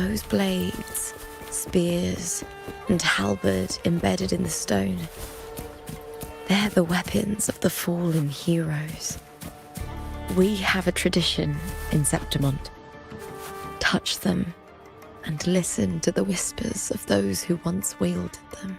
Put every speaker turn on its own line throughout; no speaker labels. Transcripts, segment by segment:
those blades, spears, and halberd embedded in the stone, they're the weapons of the fallen heroes. We have a tradition in Septimont. Touch them and listen to the whispers of those who once wielded them.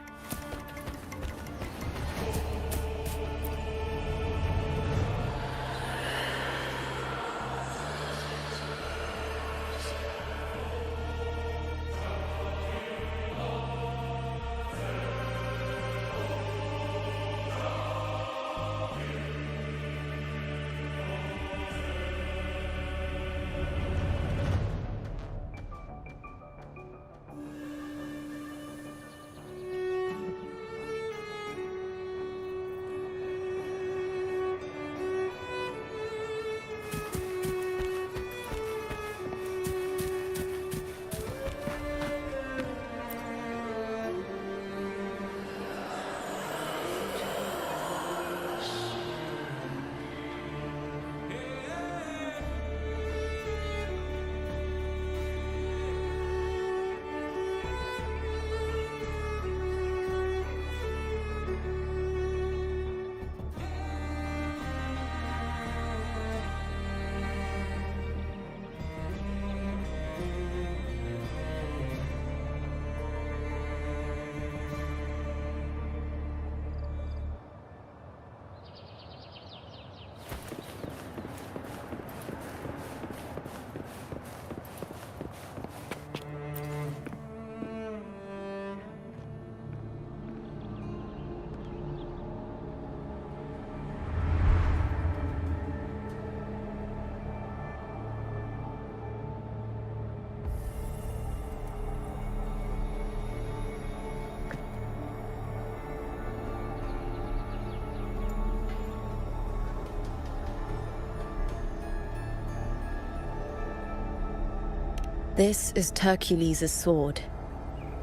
This is Hercules' sword.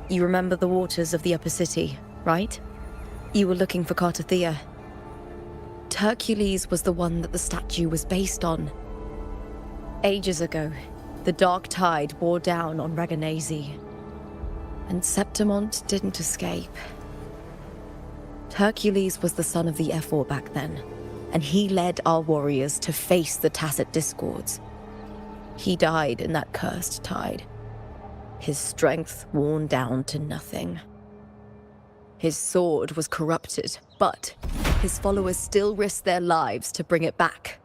You remember the waters of the upper city, right? You were looking for Cartothea. Hercules was the one that the statue was based on. Ages ago, the dark tide bore down on Reganese, and Septimont didn't escape. Hercules was the son of the Ephor back then, and he led our warriors to face the Tacit Discords. He died in that cursed tide, his strength worn down to nothing. His sword was corrupted, but his followers still risked their lives to bring it back.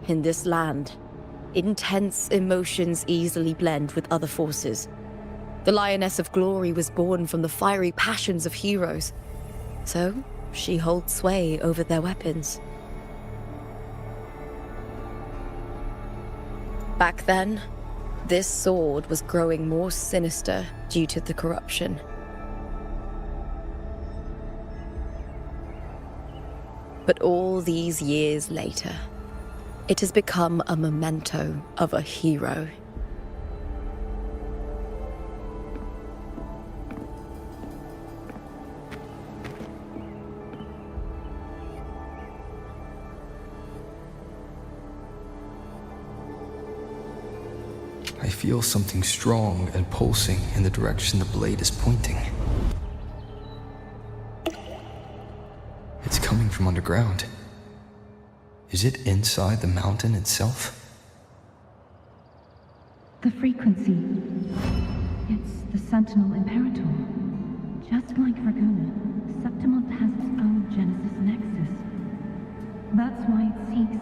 In this land, intense emotions easily blend with other forces. The Lioness of Glory was born from the fiery passions of heroes, so she holds sway over their weapons. Back then, this sword was growing more sinister due to the corruption. But all these years later, it has become a memento of a hero.
I feel something strong and pulsing in the direction the blade is pointing. It's coming from underground. Is it inside the mountain itself?
The frequency. It's the Sentinel Imperator. Just like Dragona, Septimont has its own Genesis Nexus. That's why it seeks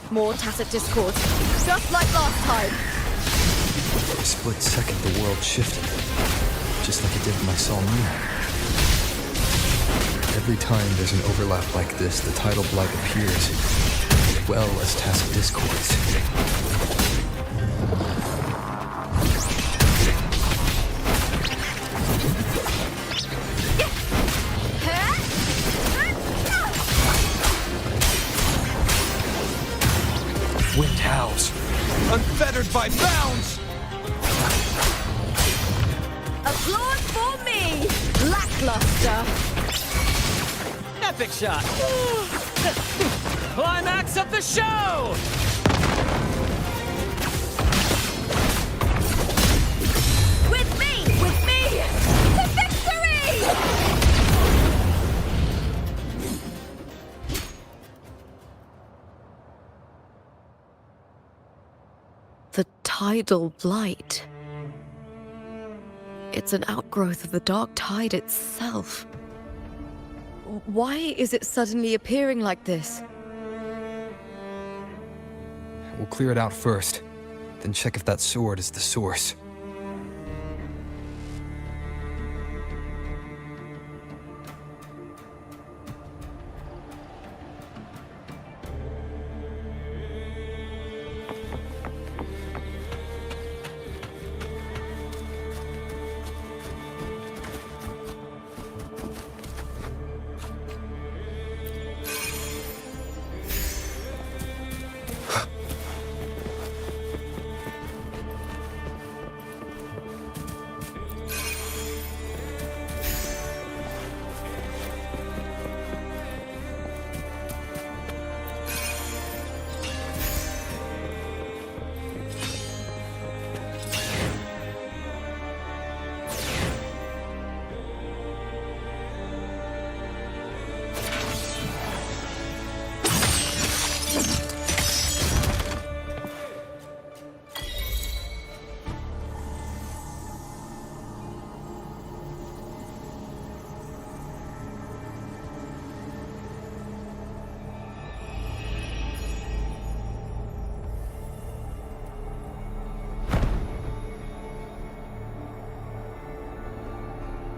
More Tacit Discord, just like last time.
For a split second, the world shifted, just like it did when I saw Mina. Every time there's an overlap like this, the tidal blight appears. well as tacit discords. Wind howls, unfettered by bounds!
Applause for me! Lackluster!
Epic shot! Climax of the show!
With me! To victory! The tidal blight. It's an outgrowth of the dark tide itself. Why is it suddenly appearing like this?
We'll clear it out first, then check if that sword is the source.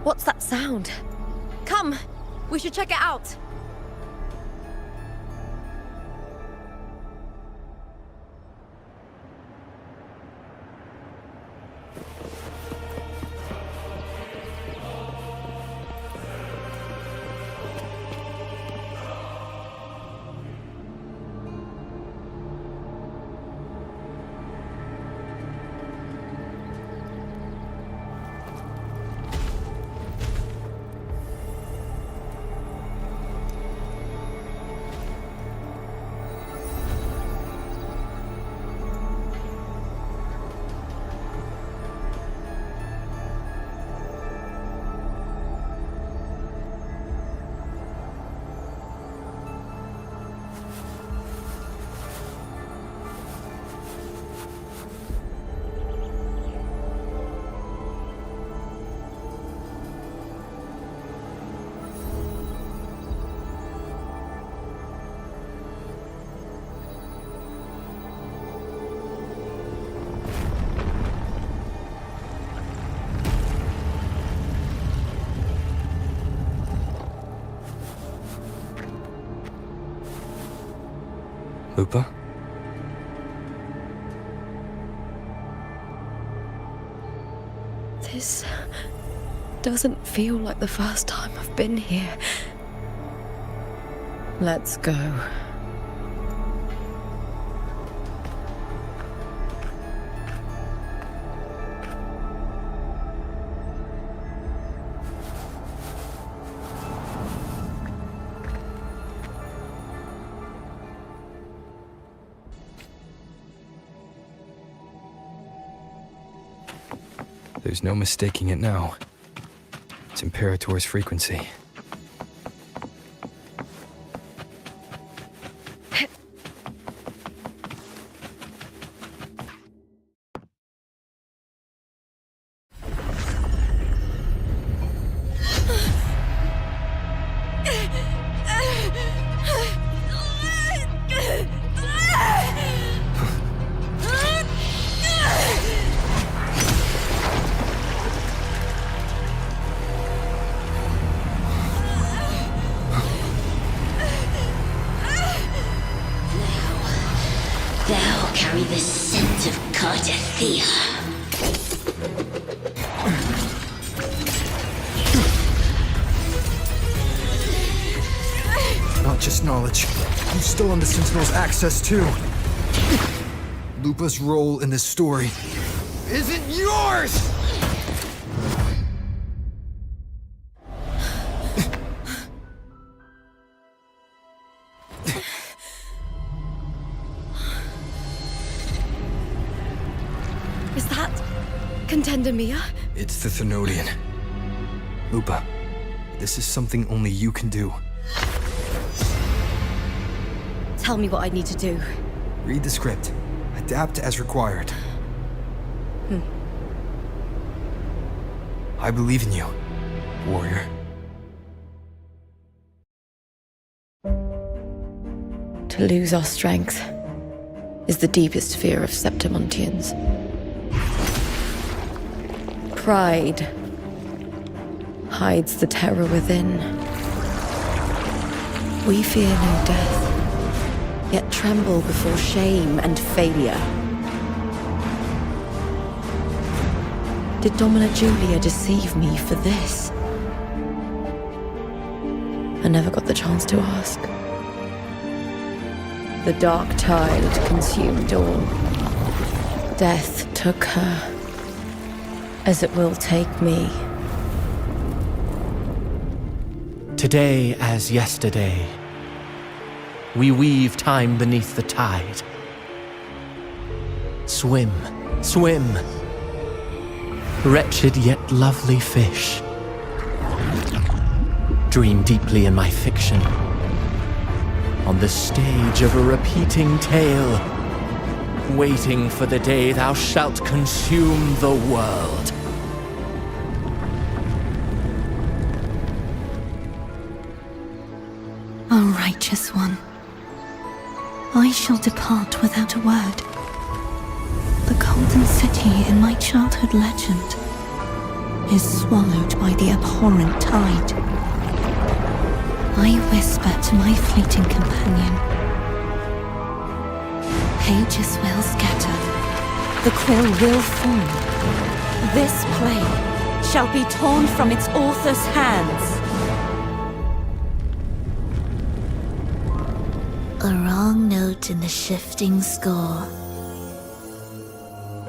What's that sound? Come, we should check it out.
Lupa?
This doesn't feel like the first time I've been here. Let's go.
There's no mistaking it now. It's Imperator's frequency. just knowledge. You still on the Sentinel's access too. Lupa's role in this story isn't yours!
Is that Contender Mia?
It's the Thenodian. Lupa, this is something only you can do.
Tell me what I need to do.
Read the script. Adapt as required. I believe in you, warrior.
To lose our strength is the deepest fear of Septimontians. Pride hides the terror within. We fear no death, yet tremble before shame and failure. Did Domina Julia deceive me for this? I never got the chance to ask. The dark tide consumed all. Death took her, as it will take me.
Today as yesterday, we weave time beneath the tide. Swim, swim, wretched yet lovely fish. Dream deeply in my fiction, on the stage of a repeating tale, waiting for the day thou shalt consume the world.
O righteous one, I shall depart without a word. The golden city in my childhood legend is swallowed by the abhorrent tide. I whisper to my fleeting companion. Pages will scatter. The quill will form. This play shall be torn from its author's hands.
A wrong note in the shifting score.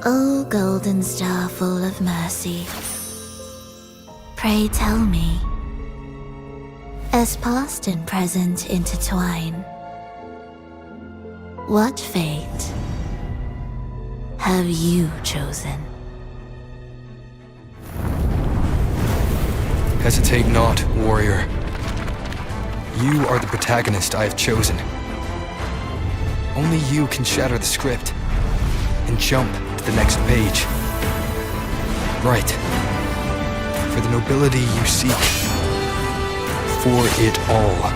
O golden star full of mercy, pray tell me, as past and present intertwine, what fate have you chosen?
Hesitate not, warrior. You are the protagonist I have chosen. Only you can shatter the script and jump to the next page. Right. For the nobility you seek. For it all.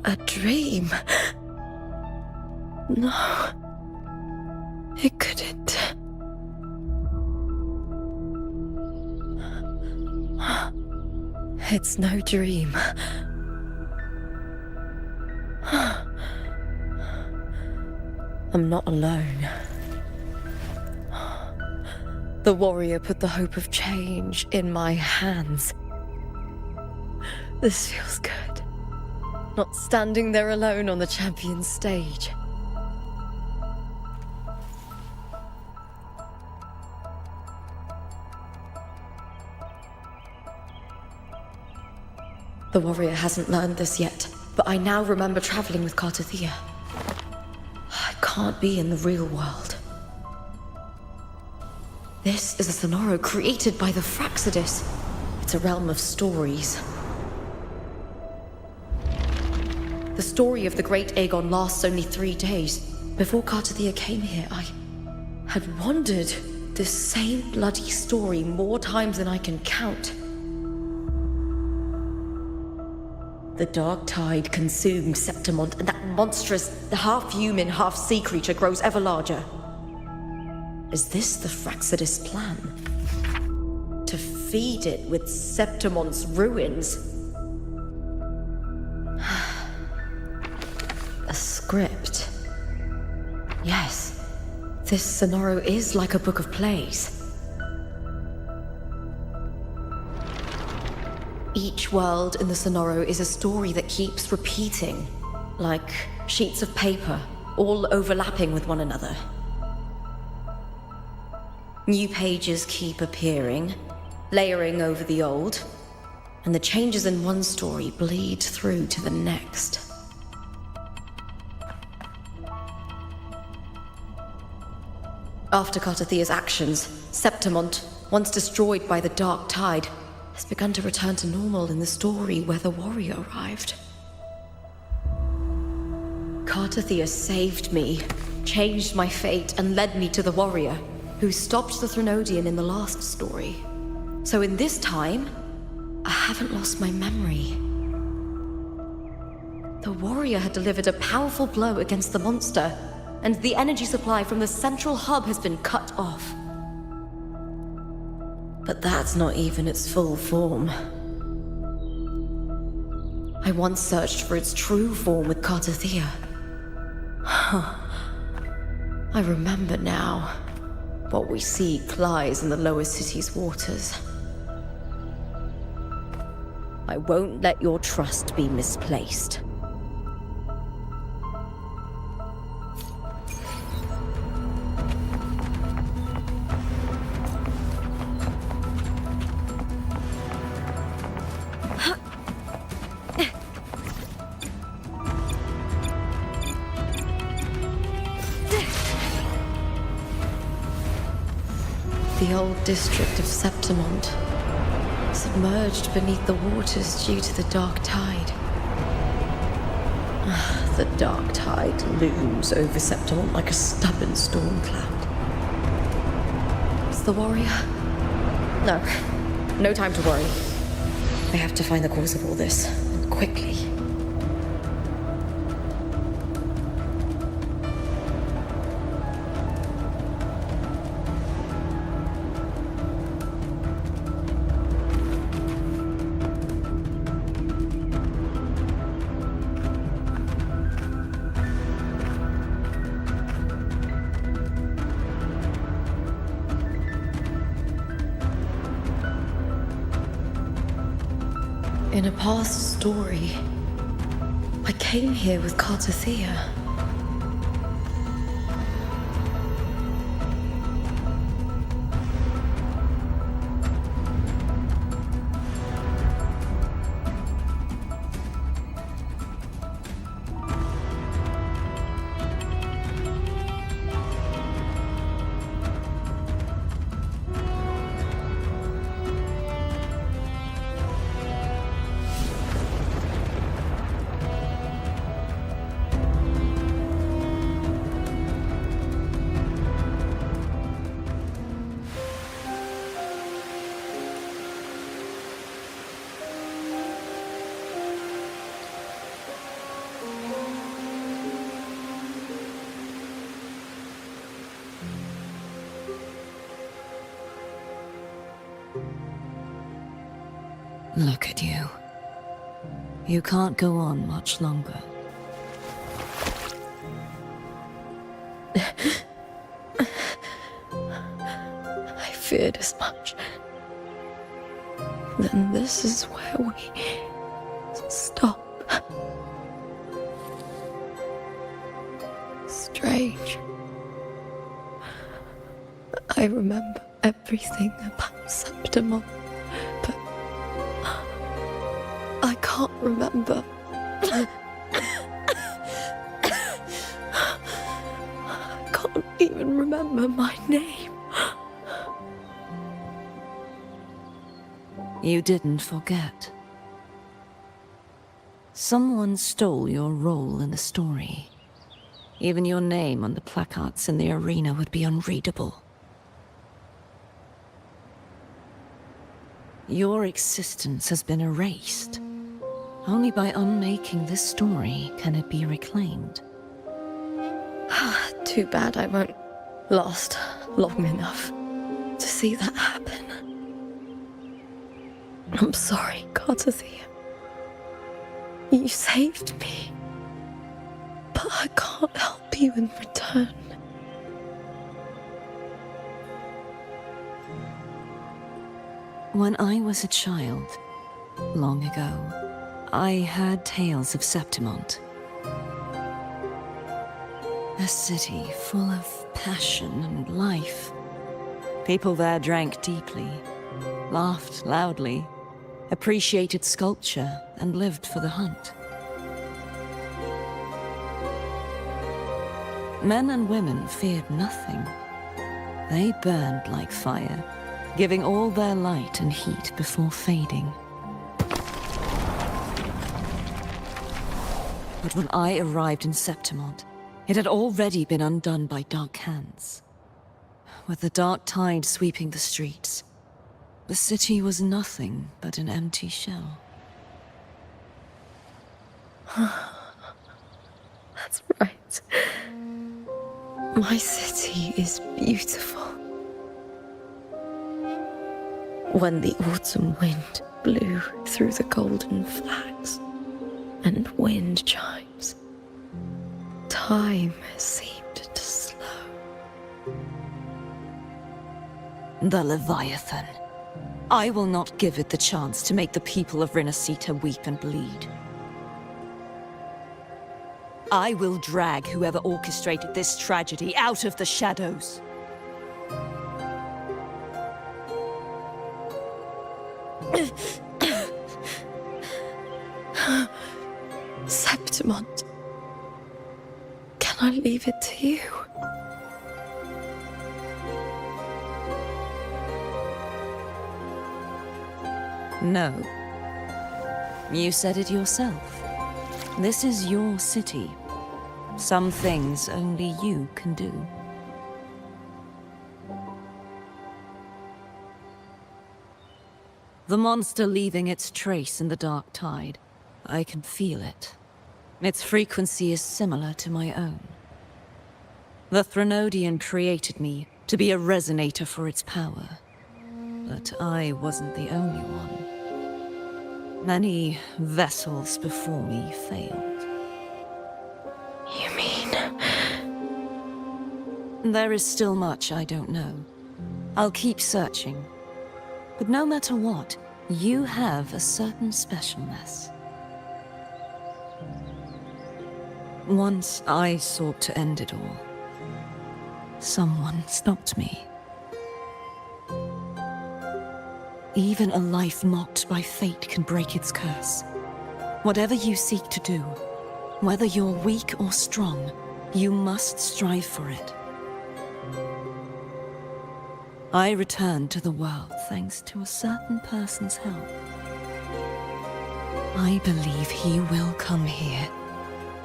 A dream? No. It couldn't. It's no dream. I'm not alone. The warrior put the hope of change in my hands. This feels good. Not standing there alone on the champion's stage. The warrior hasn't learned this yet, but I now remember traveling with Kartathea. I can't be in the real world. This is a Sonoro created by the Fraxidus. It's a realm of stories. The story of the great Aegon lasts only 3 days. Before Kartathea came here, I had wandered this same bloody story more times than I can count. The dark tide consumed Septimont, and that monstrous, half-human, half-sea creature grows ever larger. Is this the Fraxidus plan? To feed it with Septimont's ruins? A script. Yes, this Sonoro is like a book of plays. Each world in the Sonoro is a story that keeps repeating, like sheets of paper, all overlapping with one another. New pages keep appearing, layering over the old, and the changes in one story bleed through to the next. After Cartathea's actions, Septimont, once destroyed by the dark tide, has begun to return to normal in the story where the warrior arrived. Cartathea saved me, changed my fate, and led me to the warrior, who stopped the Threnodian in the last story. So in this time, I haven't lost my memory. The warrior had delivered a powerful blow against the monster, and the energy supply from the central hub has been cut off. But that's not even its full form. I once searched for its true form with Cartathea. I remember now. What we seek lies in the lower city's waters. I won't let your trust be misplaced. The old district of Septimont, submerged beneath the waters due to the dark tide. The dark tide looms over Septimont like a stubborn storm cloud. Is the warrior? No time to worry. I have to find the cause of all this, and quickly. In a past story, I came here with Cartathea.
Look at you. You can't go on much longer.
I feared as much. Then this is where we stop. Strange. I remember everything about Septimont, but I can't remember. I can't even remember my name.
You didn't forget. Someone stole your role in the story. Even your name on the placards in the arena would be unreadable. Your existence has been erased. Only by unmaking this story can it be reclaimed.
Too bad I won't last long enough to see that happen. I'm sorry, Gardathea. You saved me. But I can't help you in return.
When I was a child, long ago, I heard tales of Septimont. A city full of passion and life. People there drank deeply, laughed loudly, appreciated sculpture, and lived for the hunt. Men and women feared nothing. They burned like fire, giving all their light and heat before fading. But when I arrived in Septimont, it had already been undone by dark hands. With the dark tide sweeping the streets, the city was nothing but an empty shell.
That's right. My city is beautiful. When the autumn wind blew through the golden flags and wind chimes, time seemed to slow.
The Leviathan. I will not give it the chance to make the people of Rinasita weep and bleed. I will drag whoever orchestrated this tragedy out of the shadows.
Septimont. Can I leave it to you?
No. You said it yourself. This is your city. Some things only you can do. The monster leaving its trace in the dark tide. I can feel it. Its frequency is similar to my own. The Threnodian created me to be a resonator for its power. But I wasn't the only one. Many vessels before me failed.
You mean?
There is still much I don't know. I'll keep searching. But no matter what, you have a certain specialness. Once I sought to end it all. Someone stopped me. Even a life mocked by fate can break its curse. Whatever you seek to do, whether you're weak or strong, you must strive for it. I returned to the world thanks to a certain person's help. I believe he will come here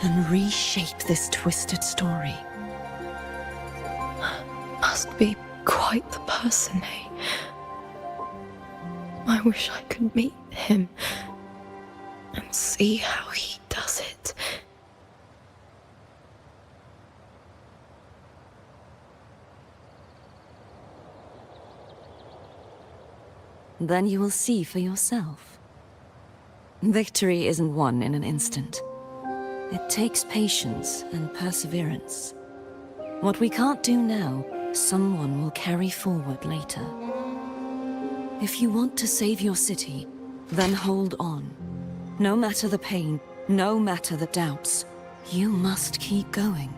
and reshape this twisted story.
Must be quite the person, eh? I wish I could meet him and see how he does it.
Then you will see for yourself. Victory isn't won in an instant. It takes patience and perseverance. What we can't do now, someone will carry forward later. If you want to save your city, then hold on. No matter the pain, no matter the doubts, you must keep going.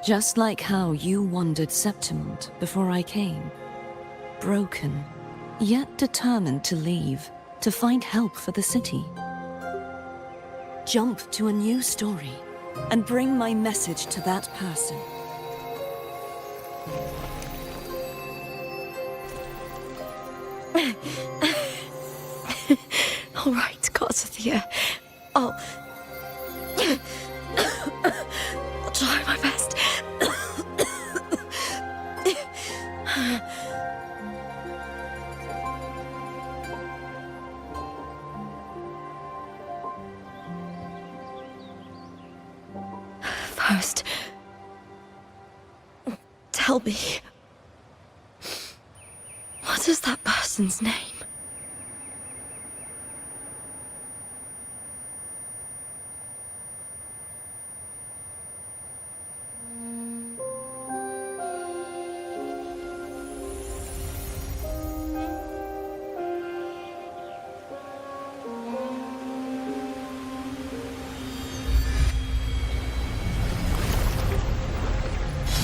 Just like how you wandered Septimont before I came. Broken, yet determined to leave, to find help for the city. Jump to a new story, and bring my message to that person.
All right, Gardathea. I'll try my best. Tell me. What is that person's name?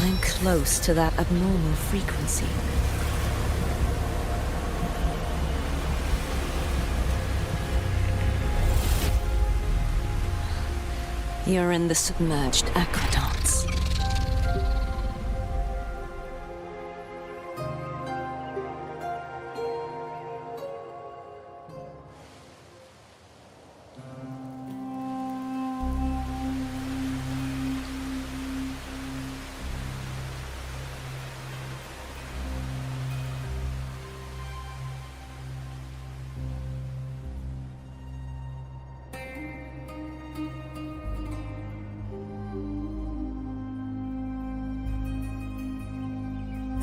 I'm close to that abnormal frequency. You're in the submerged aqueducts.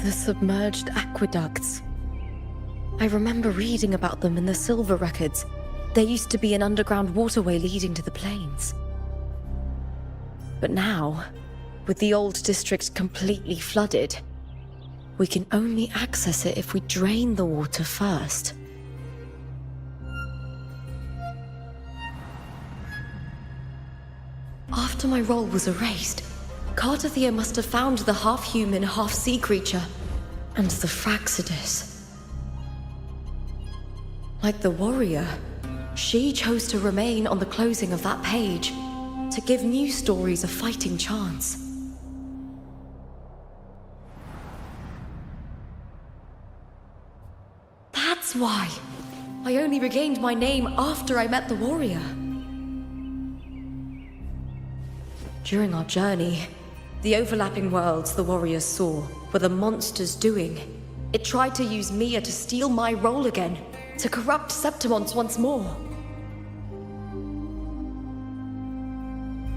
The submerged aqueducts. I remember reading about them in the Silver records. There used to be an underground waterway leading to the plains. But now, with the old district completely flooded, we can only access it if we drain the water first. After my role was erased, Cartathea must have found the half-human, half-sea creature, and the Fraxidus. Like the warrior, she chose to remain on the closing of that page, to give new stories a fighting chance. That's why I only regained my name after I met the warrior. During our journey, the overlapping worlds the warriors saw were the monsters doing. It tried to use Mia to steal my role again, to corrupt Septimonts once more.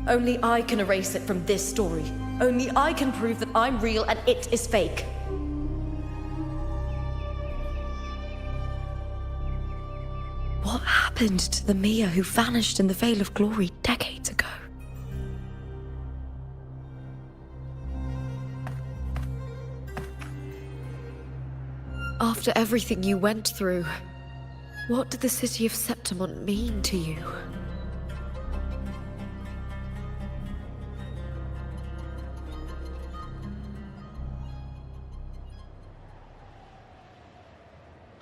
Only I can erase it from this story. Only I can prove that I'm real and it is fake. What happened to the Mia who vanished in the Veil of Glory decades ago? After everything you went through, what did the city of Septimont mean to you?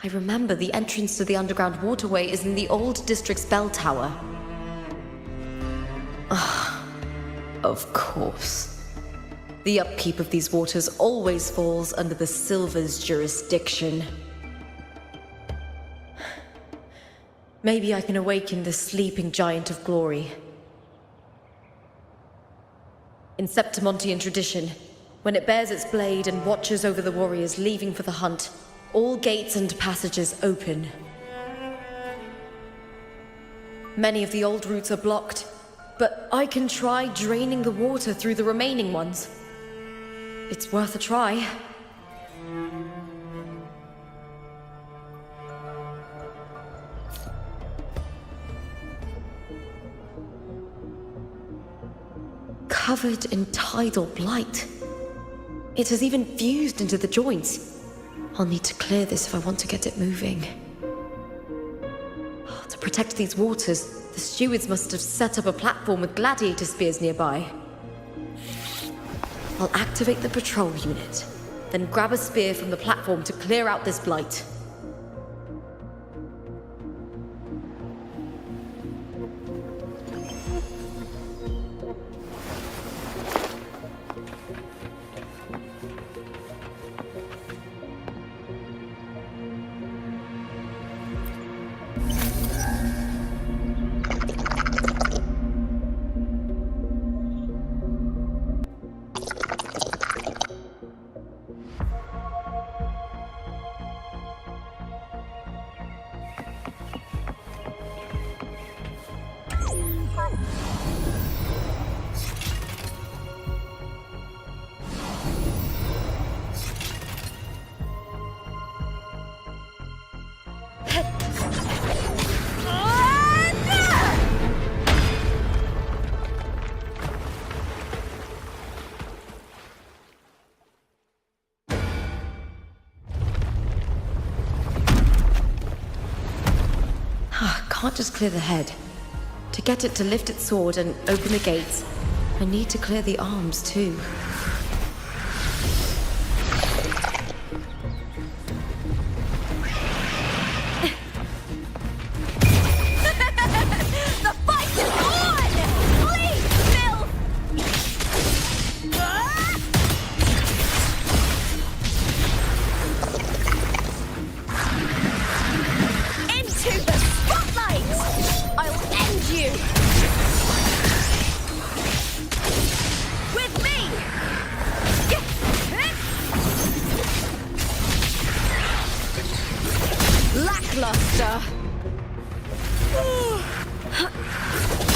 I remember the entrance to the underground waterway is in the old district's bell tower. Ah, of course. The upkeep of these waters always falls under the Silver's jurisdiction. Maybe I can awaken the sleeping giant of glory. In Septimontian tradition, when it bears its blade and watches over the warriors leaving for the hunt, all gates and passages open. Many of the old routes are blocked, but I can try draining the water through the remaining ones. It's worth a try. Covered in tidal blight. It has even fused into the joints. I'll need to clear this if I want to get it moving. To protect these waters, the stewards must have set up a platform with gladiator spears nearby. I'll activate the patrol unit, then grab a spear from the platform to clear out this blight. can't just clear the head. To get it to lift its sword and open the gates, I need to clear the arms too.
The fight is on! Please, Phil! Into the spotlight! I'll end you! With me! Lackluster!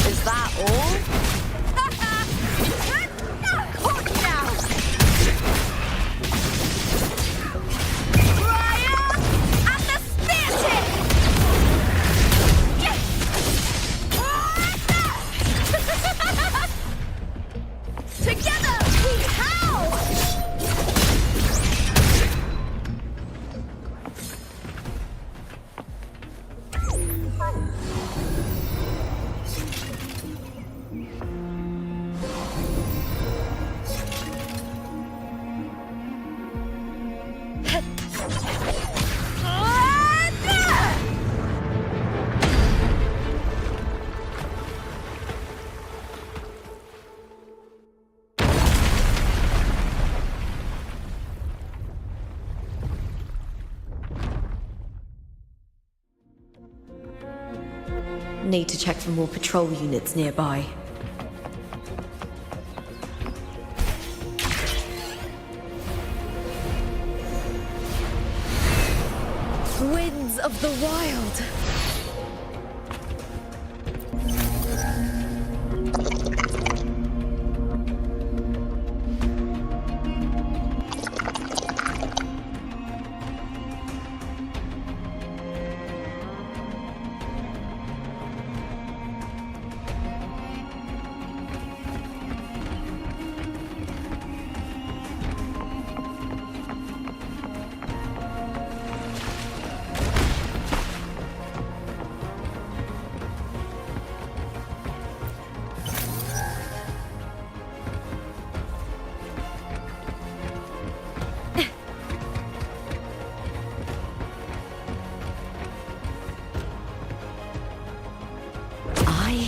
Is that all? Caught now! Fire and the spear tip! Together we howl!
Need to check for more patrol units nearby.
Winds of the wild!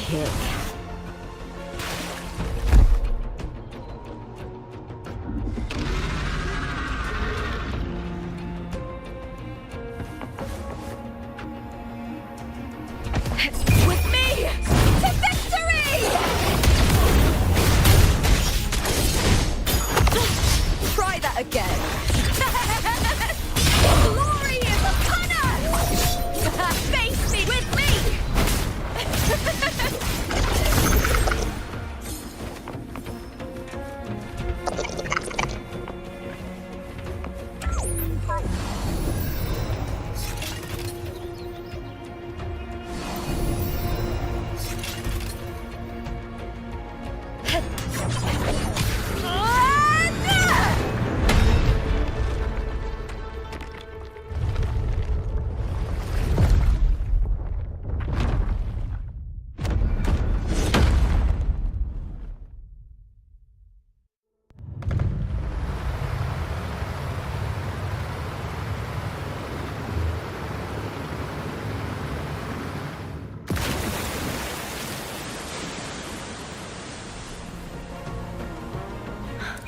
Hick.
With me to victory! Try that again. Glory is upon us! Face me with me!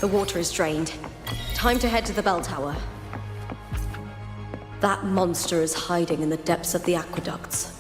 The water is drained. Time to head to the bell tower. That monster is hiding in the depths of the aqueducts.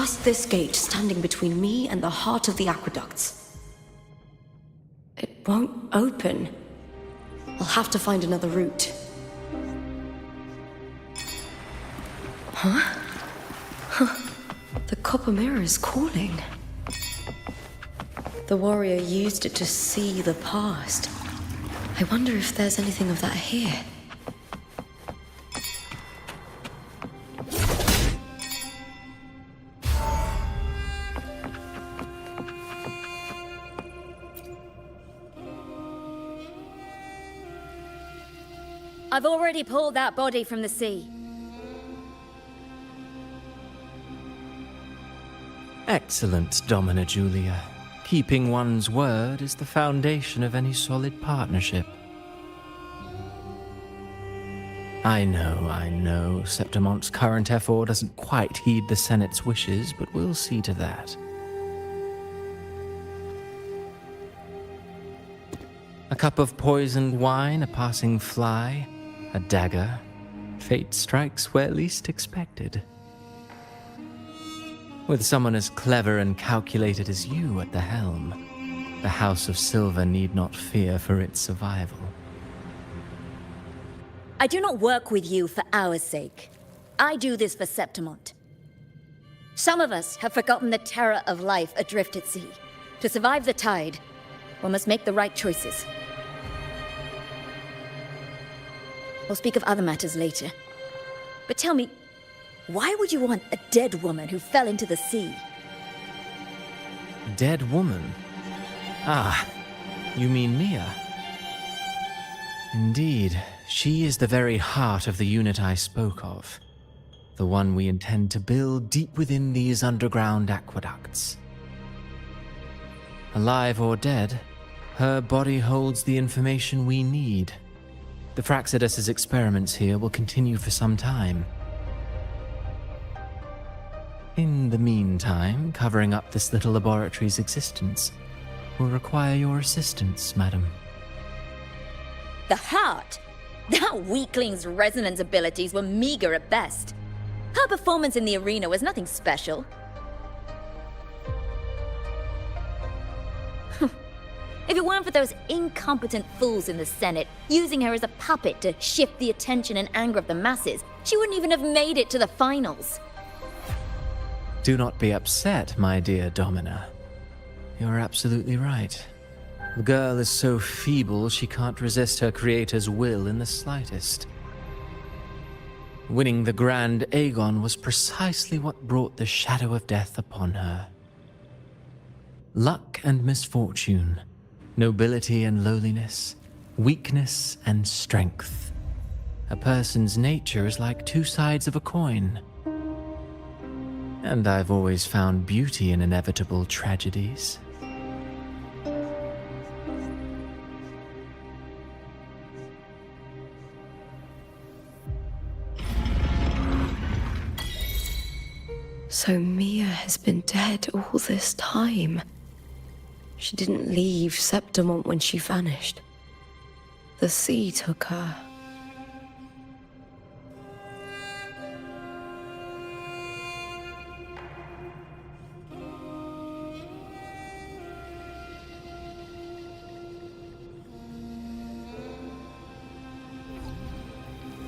just this gate standing between me and the heart of the aqueducts. It won't open. I'll have to find another route. Huh? The copper mirror is calling. The warrior used it to see the past. I wonder if there's anything of that here.
I've already pulled that body from the sea.
Excellent, Domina Julia. Keeping one's word is the foundation of any solid partnership. I know, Septimonte's current effort doesn't quite heed the Senate's wishes, but we'll see to that. A cup of poisoned wine, a passing fly, a dagger. Fate strikes where least expected. With someone as clever and calculated as you at the helm, the House of Silver need not fear for its survival.
I do not work with you for our sake. I do this for Septimont. Some of us have forgotten the terror of life adrift at sea. To survive the tide, one must make the right choices. We'll speak of other matters later. But tell me, why would you want a dead woman who fell into the sea?
Dead woman? Ah, you mean Mia? Indeed, she is the very heart of the unit I spoke of. The one we intend to build deep within these underground aqueducts. Alive or dead, her body holds the information we need. The Fraxidus's experiments here will continue for some time. In the meantime, covering up this little laboratory's existence will require your assistance, madam.
The heart? That weakling's resonance abilities were meager at best. Her performance in the arena was nothing special. If it weren't for those incompetent fools in the Senate using her as a puppet to shift the attention and anger of the masses, she wouldn't even have made it to the finals.
Do not be upset, my dear Domina. You're absolutely right. The girl is so feeble she can't resist her creator's will in the slightest. Winning the Grand Aegon was precisely what brought the shadow of death upon her. Luck and misfortune, nobility and lowliness, weakness and strength. A person's nature is like two sides of a coin. And I've always found beauty in inevitable tragedies.
So Mia has been dead all this time. She didn't leave Septimont when she vanished. The sea took her.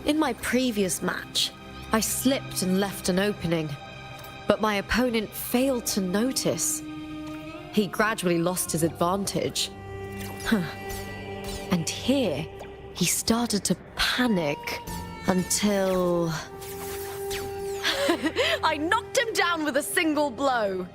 In my previous match, I slipped and left an opening, but my opponent failed to notice. He gradually lost his advantage. And here, he started to panic until... I knocked him down with a single blow.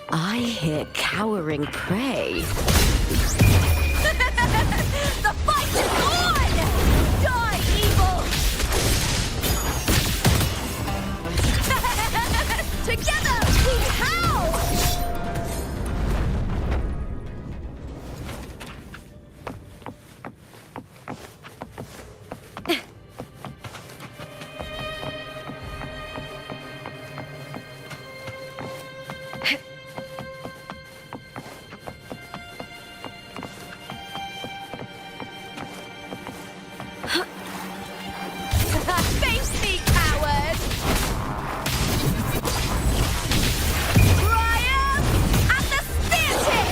I hear cowering prey.
The fight is on! Die, evil! Together, we howl!
Face me, coward! Triumph at the spear tip!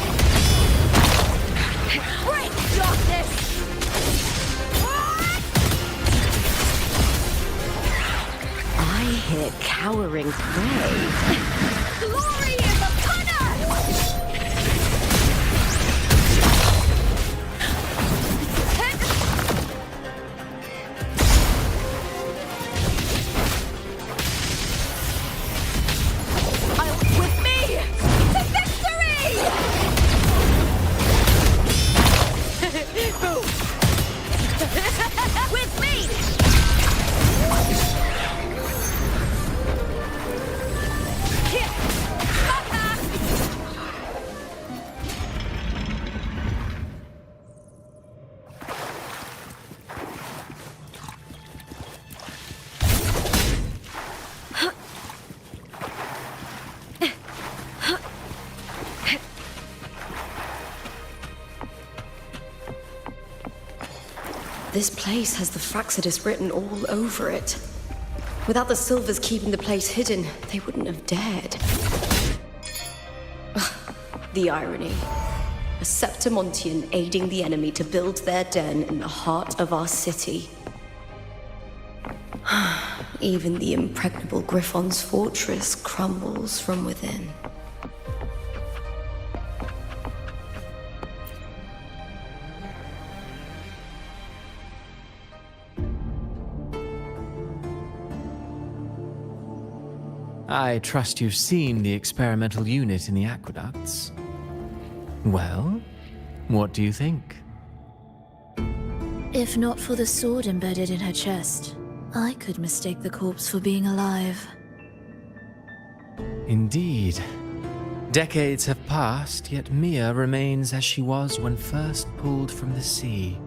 Break darkness! I hear cowering prey. Glory is upon us! With me to victory! With me! Here!
This place has the Fractsidus written all over it. Without the Silvers keeping the place hidden, they wouldn't have dared. The irony. A Septimontian aiding the enemy to build their den in the heart of our city. Even the impregnable Griffon's fortress crumbles from within.
I trust you've seen the experimental unit in the aqueducts. Well, what do you think?
If not for the sword embedded in her chest, I could mistake the corpse for being alive.
Indeed. Decades have passed, yet Mia remains as she was when first pulled from the sea.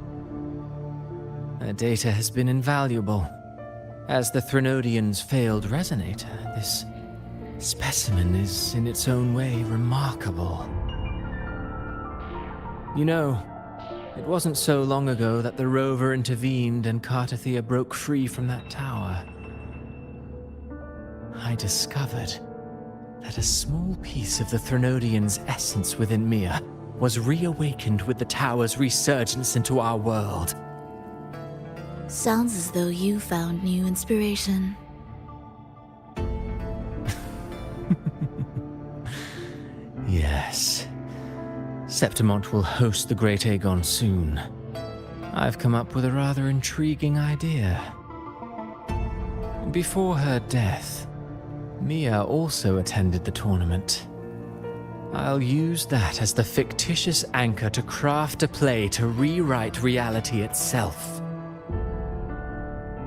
Her data has been invaluable. As the Threnodian's failed resonator, this specimen is in its own way remarkable. You know, it wasn't so long ago that the rover intervened and Cartathea broke free from that tower. I discovered that a small piece of the Threnodian's essence within Mia was reawakened with the tower's resurgence into our world.
Sounds as though you found new inspiration.
Yes. Septimont will host the Great Aegon soon. I've come up with a rather intriguing idea. Before her death, Mia also attended the tournament. I'll use that as the fictitious anchor to craft a play to rewrite reality itself.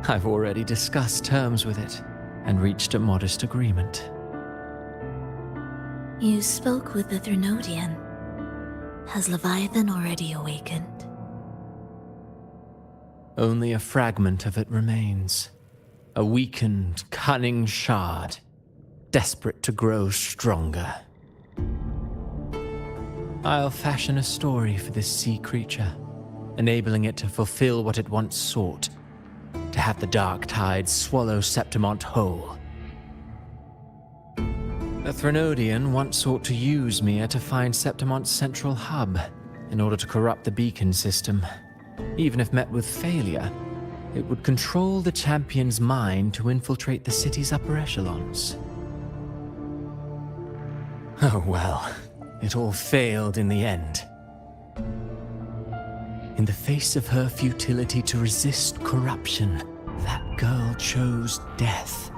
I've already discussed terms with it and reached a modest agreement.
You spoke with the Threnodian. Has Leviathan already awakened?
Only a fragment of it remains. A weakened, cunning shard, desperate to grow stronger. I'll fashion a story for this sea creature, enabling it to fulfill what it once sought, to have the dark tides swallow Septimont whole. A Threnodian once sought to use Mia to find Septimont's central hub in order to corrupt the beacon system. Even if met with failure, it would control the champion's mind to infiltrate the city's upper echelons. Oh well, it all failed in the end. In the face of her futility to resist corruption, that girl chose death.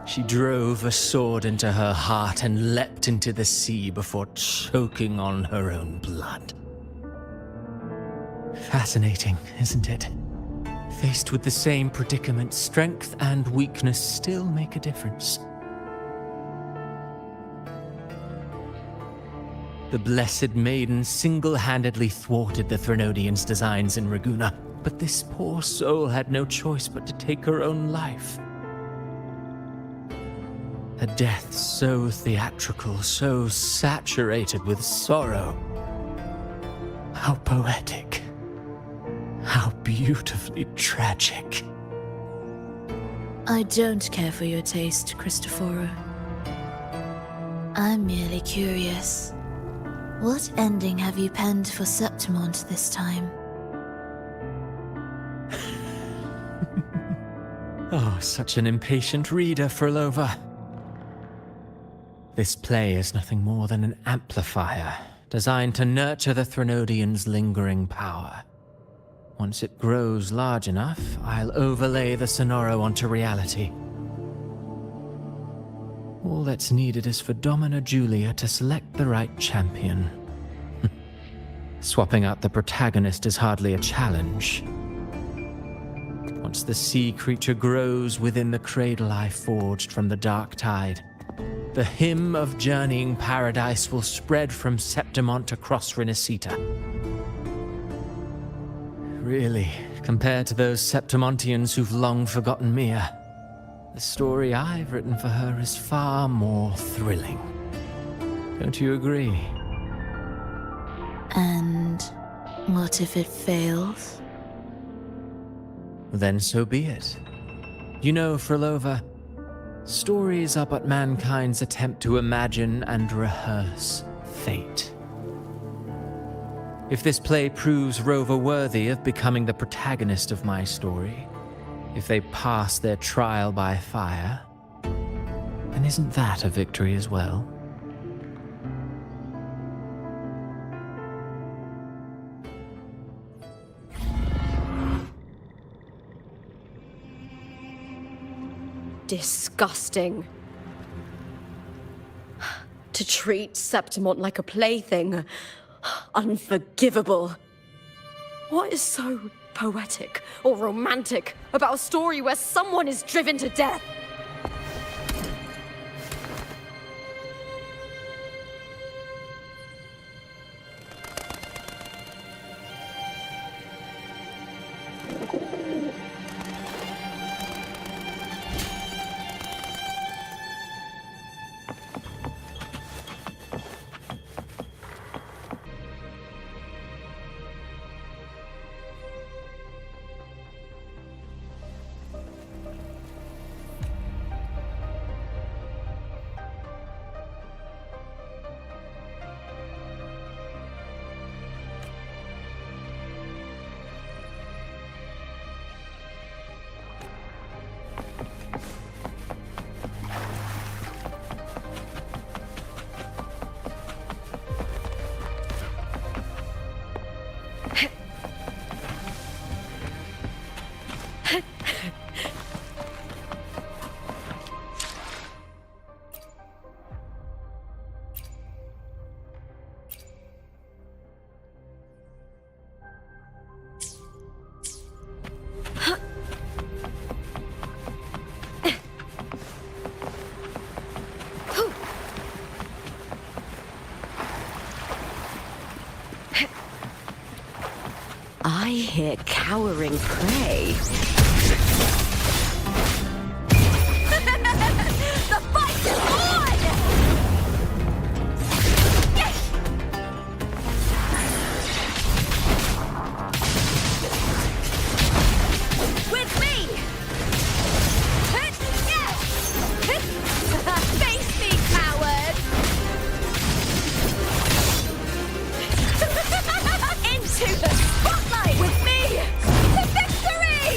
She drove a sword into her heart and leapt into the sea before choking on her own blood. Fascinating, isn't it? Faced with the same predicament, strength and weakness still make a difference. The Blessed Maiden single-handedly thwarted the Threnodian's designs in Raguna, but this poor soul had no choice but to take her own life. A death so theatrical, so saturated with sorrow. How poetic. How beautifully tragic.
I don't care for your taste, Cristoforo. I'm merely curious. What ending have you penned for Septimont this time?
Oh, such an impatient reader, Frolova. This play is nothing more than an amplifier designed to nurture the Threnodian's lingering power. Once it grows large enough, I'll overlay the Sonoro onto reality. All that's needed is for Domina Julia to select the right champion. Swapping out the protagonist is hardly a challenge. Once the sea creature grows within the cradle I forged from the dark tide, the hymn of journeying paradise will spread from Septimont across Renacita. Really, compared to those Septimontians who've long forgotten Mia, the story I've written for her is far more thrilling. Don't you agree?
And what if it fails?
Then so be it. You know, Frolova, stories are but mankind's attempt to imagine and rehearse fate. If this play proves Rover worthy of becoming the protagonist of my story, if they pass their trial by fire, then isn't that a victory as well?
Disgusting. To treat Septimont like a plaything. Unforgivable. What is so poetic or romantic about a story where someone is driven to death? I hear cowering prey.
The fight is on! With me! Face me, coward! Into the spotlight with me! To victory!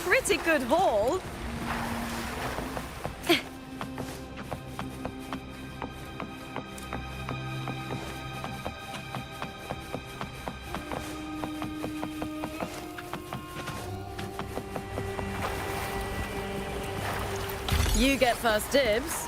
Pretty good haul. You get first dibs.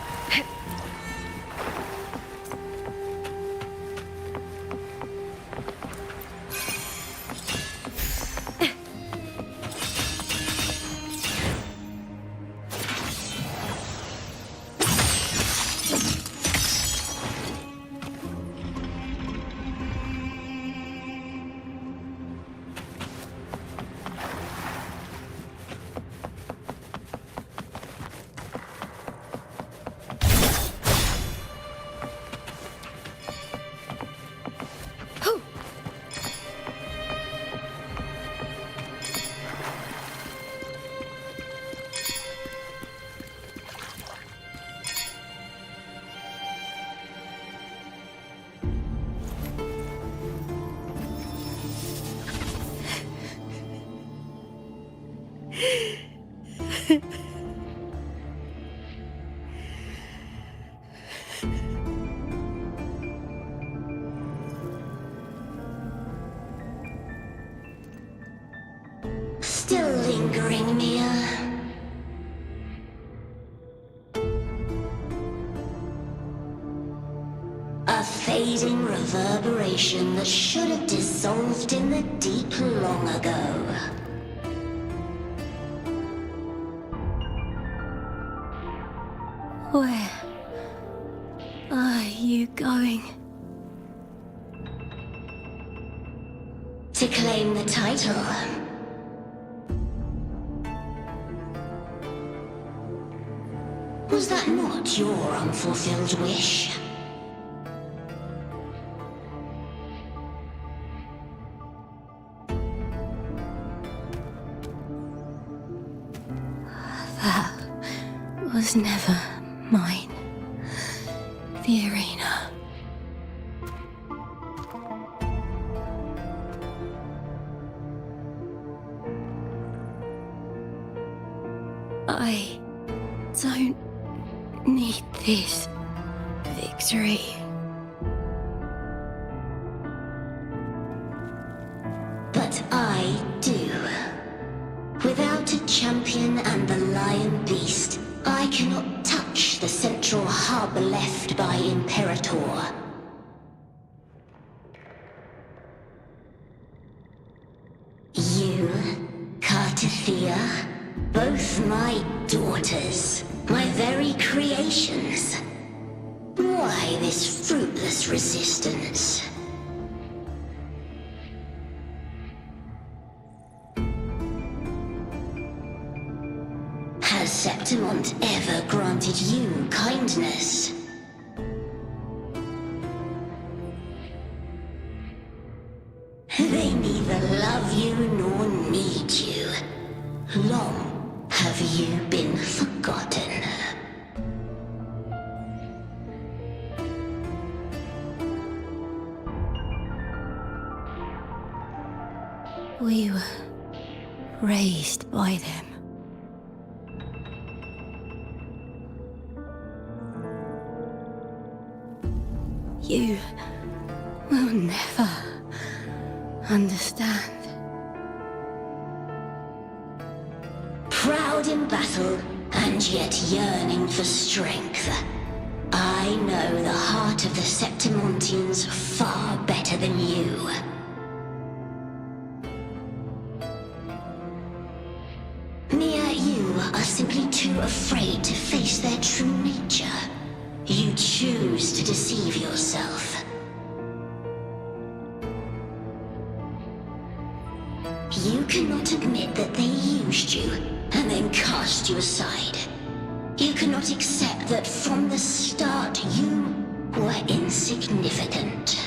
Still lingering, Mia. A fading reverberation that should have dissolved in the deep long ago.
Where are you going?
To claim the title. Was that not your unfulfilled wish?
That was never mine. The arena. I don't need this victory.
But I do. Without a champion and the lion beast, I cannot touch the central hub left by Imperator. You, Cartithia, both my daughters, my very creations. Why this fruitless resistance? Has Septimont ever granted you kindness? They neither love you nor need you. Long have you been forgotten?
We were raised by them. You will never understand.
Proud in battle, and yet yearning for strength. I know the heart of the Septimontians far better than you. Mia, you are simply too afraid to face their true nature. You choose to deceive yourself. You cannot admit that they used you, and then cast you aside. You cannot accept that from the start you were insignificant.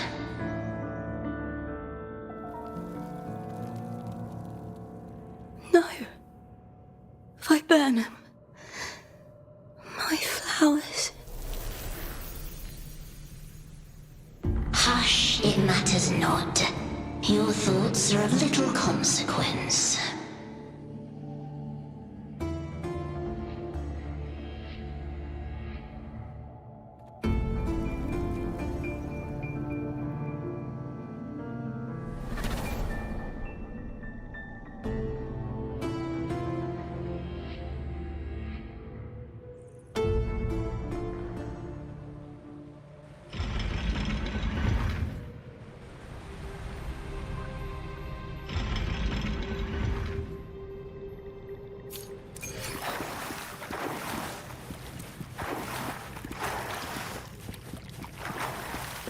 No. I Burnham. My flowers.
Hush, it matters not. Your thoughts are of little consequence.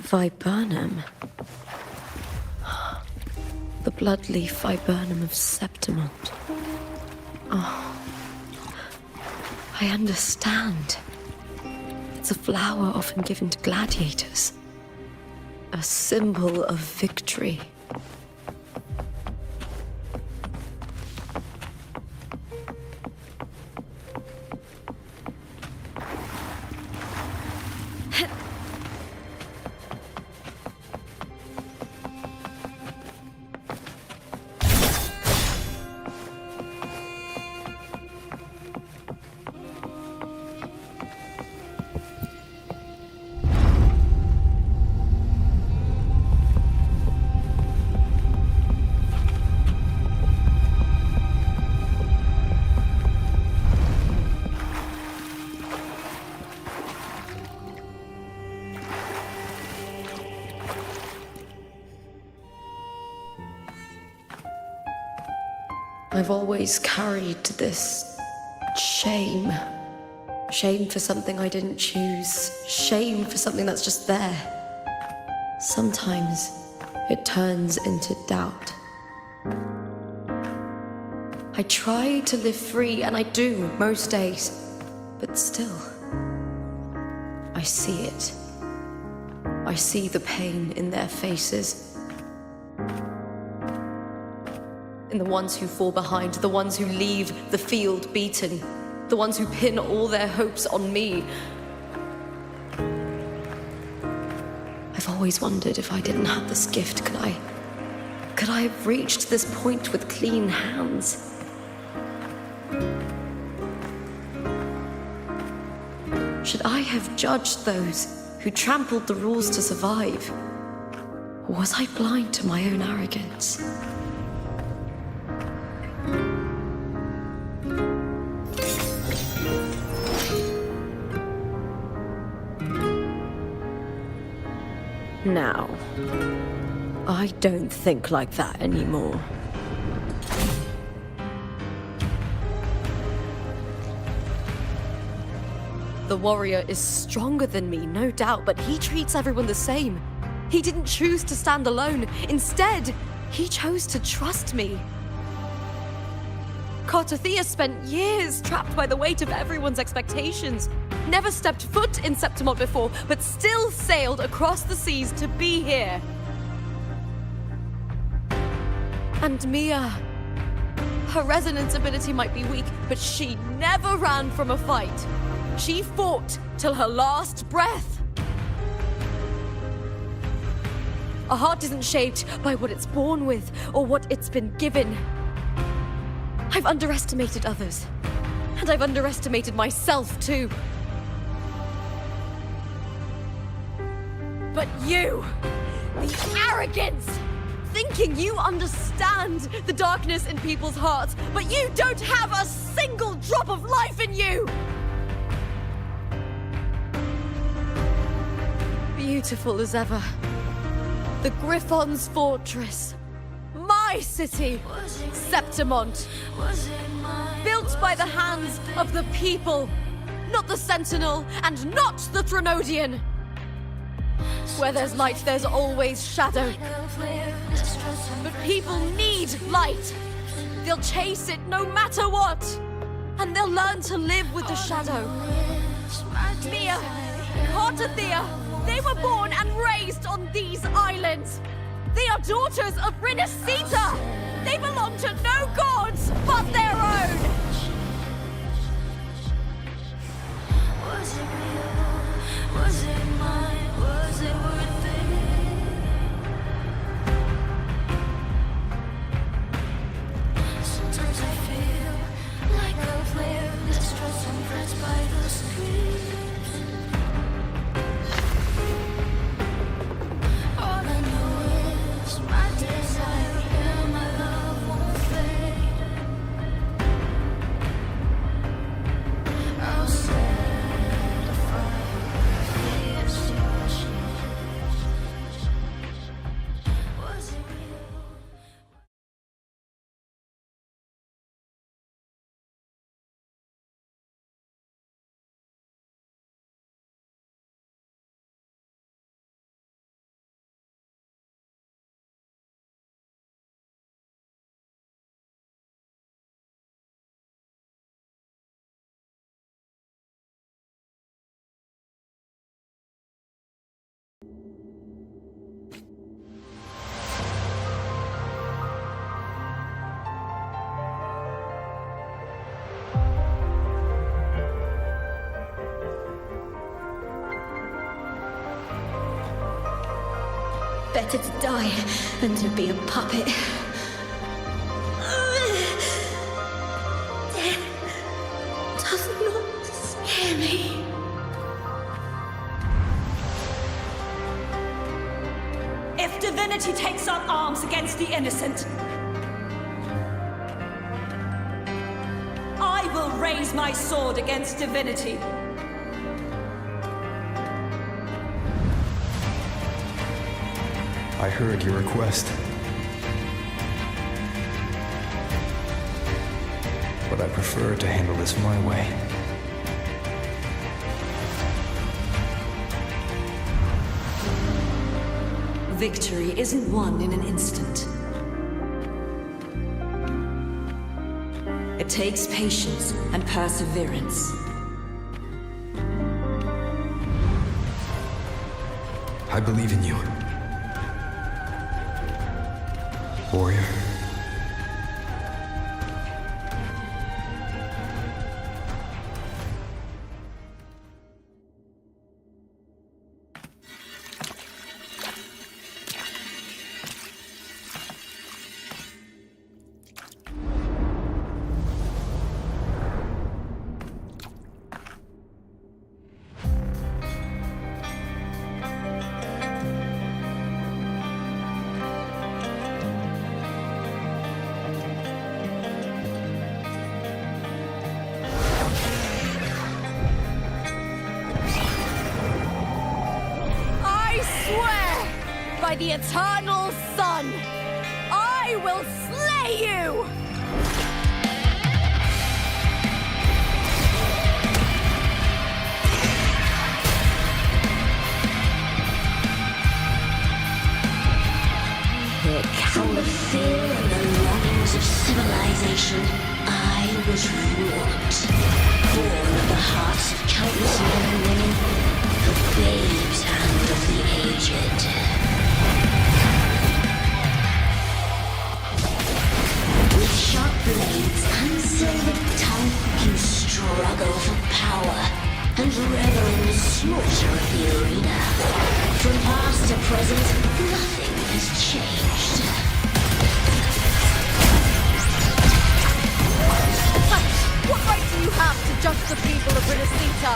Viburnum. The bloodleaf viburnum of Septimont. Oh, I understand. It's a flower often given to gladiators. A symbol of victory. I've always carried this shame. Shame for something I didn't choose. Shame for something that's just there. Sometimes it turns into doubt. I try to live free, and I do most days. But still, I see it. I see the pain in their faces. In the ones who fall behind, the ones who leave the field beaten, the ones who pin all their hopes on me. I've always wondered if I didn't have this gift, could I have reached this point with clean hands? Should I have judged those who trampled the rules to survive? Or was I blind to my own arrogance? Now, I don't think like that anymore. The warrior is stronger than me, no doubt, but he treats everyone the same. He didn't choose to stand alone. Instead, he chose to trust me. Cartothea spent years trapped by the weight of everyone's expectations. Never stepped foot in Septimont before, but still sailed across the seas to be here. And Mia, her resonance ability might be weak, but she never ran from a fight. She fought till her last breath. A heart isn't shaped by what it's born with or what it's been given. I've underestimated others, and I've underestimated myself too. But you, the arrogance, thinking you understand the darkness in people's hearts, but you don't have a single drop of life in you! Beautiful as ever. The Griffon's fortress. My city, Septimont. Built by the hands of the people, not the Sentinel and not the Threnodian. Where there's light, there's always shadow. But people need light. They'll chase it no matter what. And they'll learn to live with the shadow. Mia, Cartothea, they were born and raised on these islands. They are daughters of Rinascita. They belong to no gods but their own.
Better to die than to be a puppet. Death does not scare me.
If divinity takes up arms against the innocent, I will raise my sword against divinity.
I heard your request. But I prefer to handle this my way.
Victory isn't won in an instant. It takes patience and perseverance.
I believe in you. Warrior.
By the eternal sun, I will slay you!
From the fear and the longings of civilization, I was wrought. Born of the hearts of countless men and women, the babes and of the aged. With sharp blades and silver tongue, you struggle for power and revel in the slaughter of the arena. From past to present, nothing has changed.
What right do you have to judge the people of Renacita?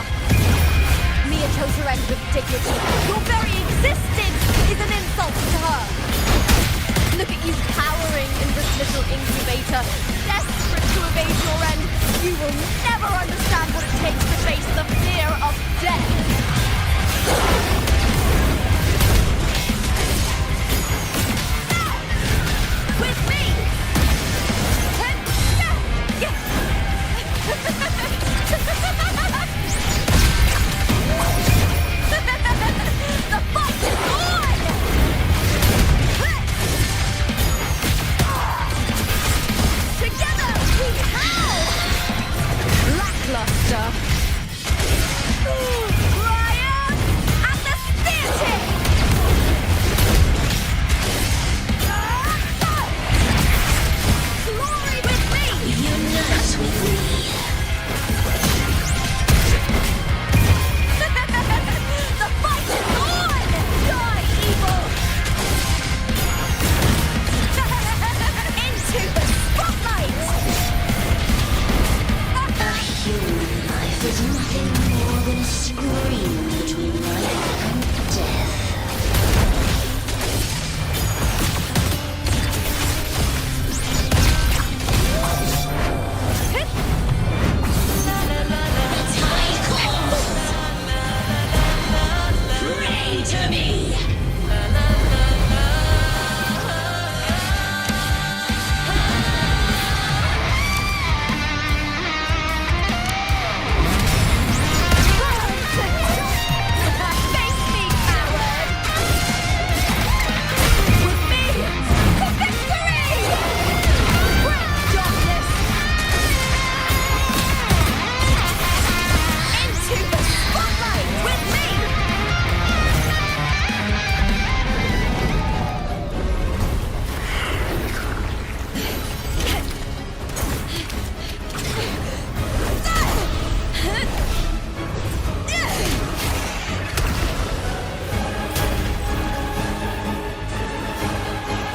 Mia chose her end with dignity. Your very existence is an insult to her. Look at you cowering in this little incubator, desperate to evade your end. You will never understand what it takes to face the fear of death. With me! The fight is on! Together we howl! Lackluster.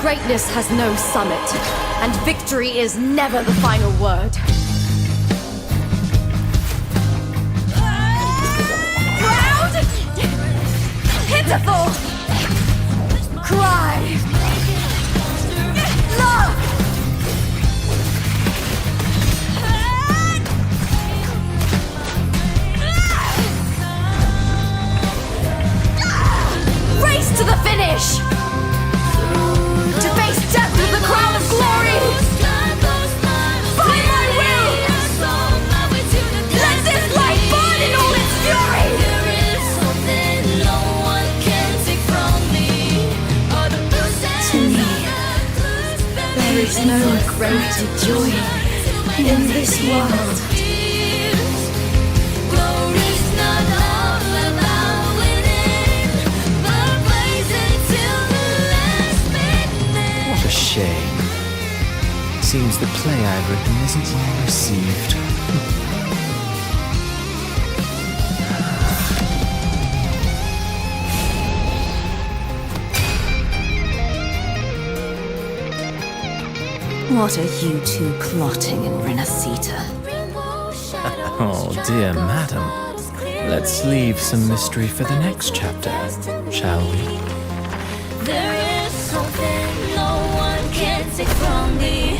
Greatness has no summit, and victory is never the final word. Proud! Pitiful! Cry! Love! Race to the finish! To face death with the crown of glory! By my will! Let this light burn in all its fury! To me, there is no greater joy in this world.
What a shame. Seems the play I've written isn't well received.
What are you two plotting in Renacita?
Oh, dear madam. Let's leave some mystery for the next chapter, shall we?
There is something no one can take from me.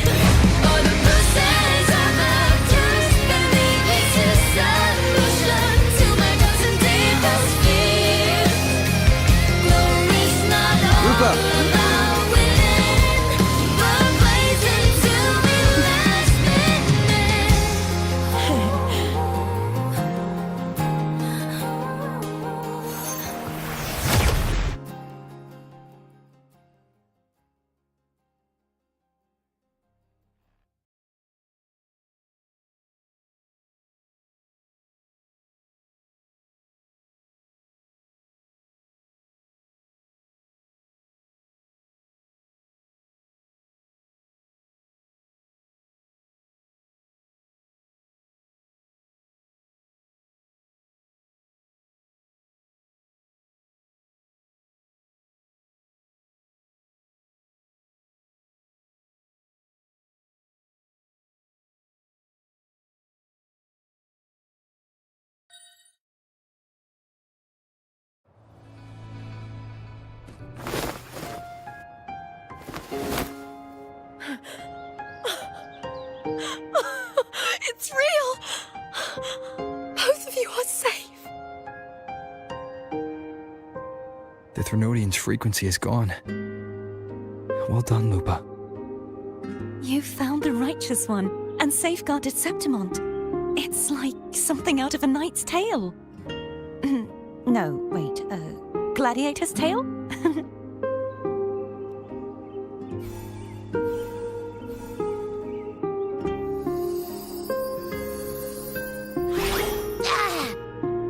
All the bruises I have just beneath me is a solution to my doubts and deepest fears. Glory's not all about winning, but blazing to the last minute.
It's real! Both of you are safe.
The Threnodian's frequency is gone. Well done, Lupa.
You found the righteous one and safeguarded Septimont. It's like something out of a knight's tale. No, wait, gladiator's tale?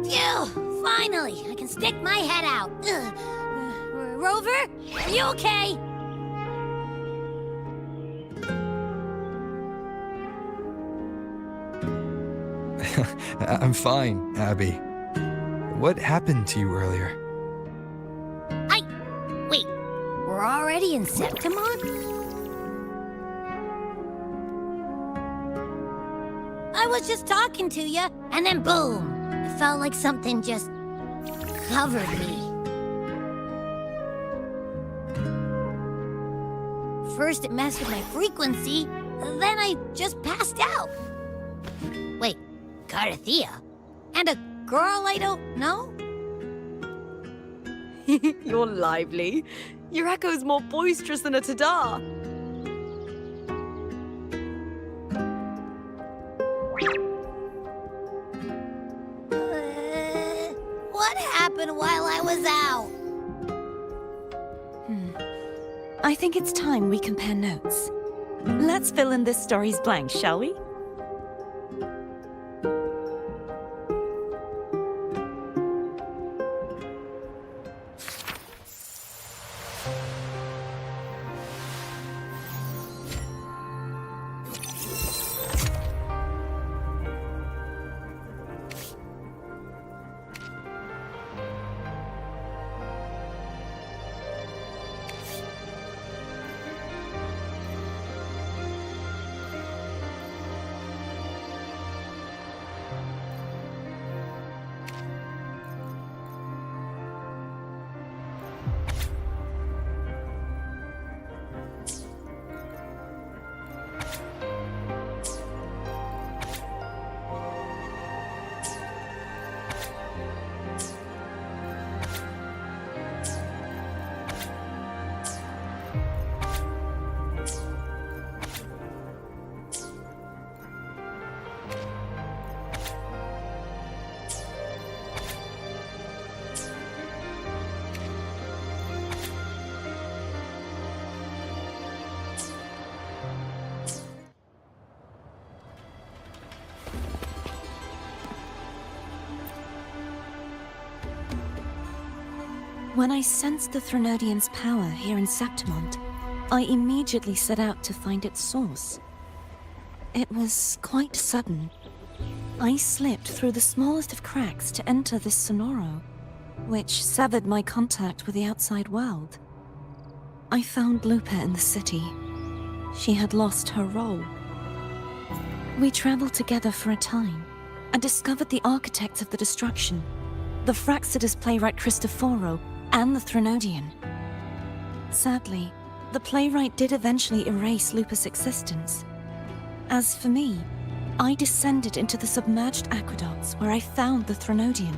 Phew! Finally, I can stick my head out. Rover, are you okay?
I'm fine, Abby. What happened to you earlier?
Wait, we're already in Septimont? I was just talking to you, and then boom! It felt like something just covered me. First it messed with my frequency, then I just passed out. Wait, Carthea? And a girl I don't know?
You're lively. Your echo's more boisterous than a tada.
What happened while I was out?
I think it's time we compare notes. Let's fill in this story's blanks, shall we? When I sensed the Threnodian's power here in Septimont, I immediately set out to find its source. It was quite sudden. I slipped through the smallest of cracks to enter this Sonoro, which severed my contact with the outside world. I found Lupa in the city. She had lost her role. We traveled together for a time, and discovered the architects of the destruction, the Fraxidus playwright Cristoforo, and the Threnodian. Sadly, the playwright did eventually erase Lupa's existence. As for me, I descended into the submerged aqueducts where I found the Threnodian.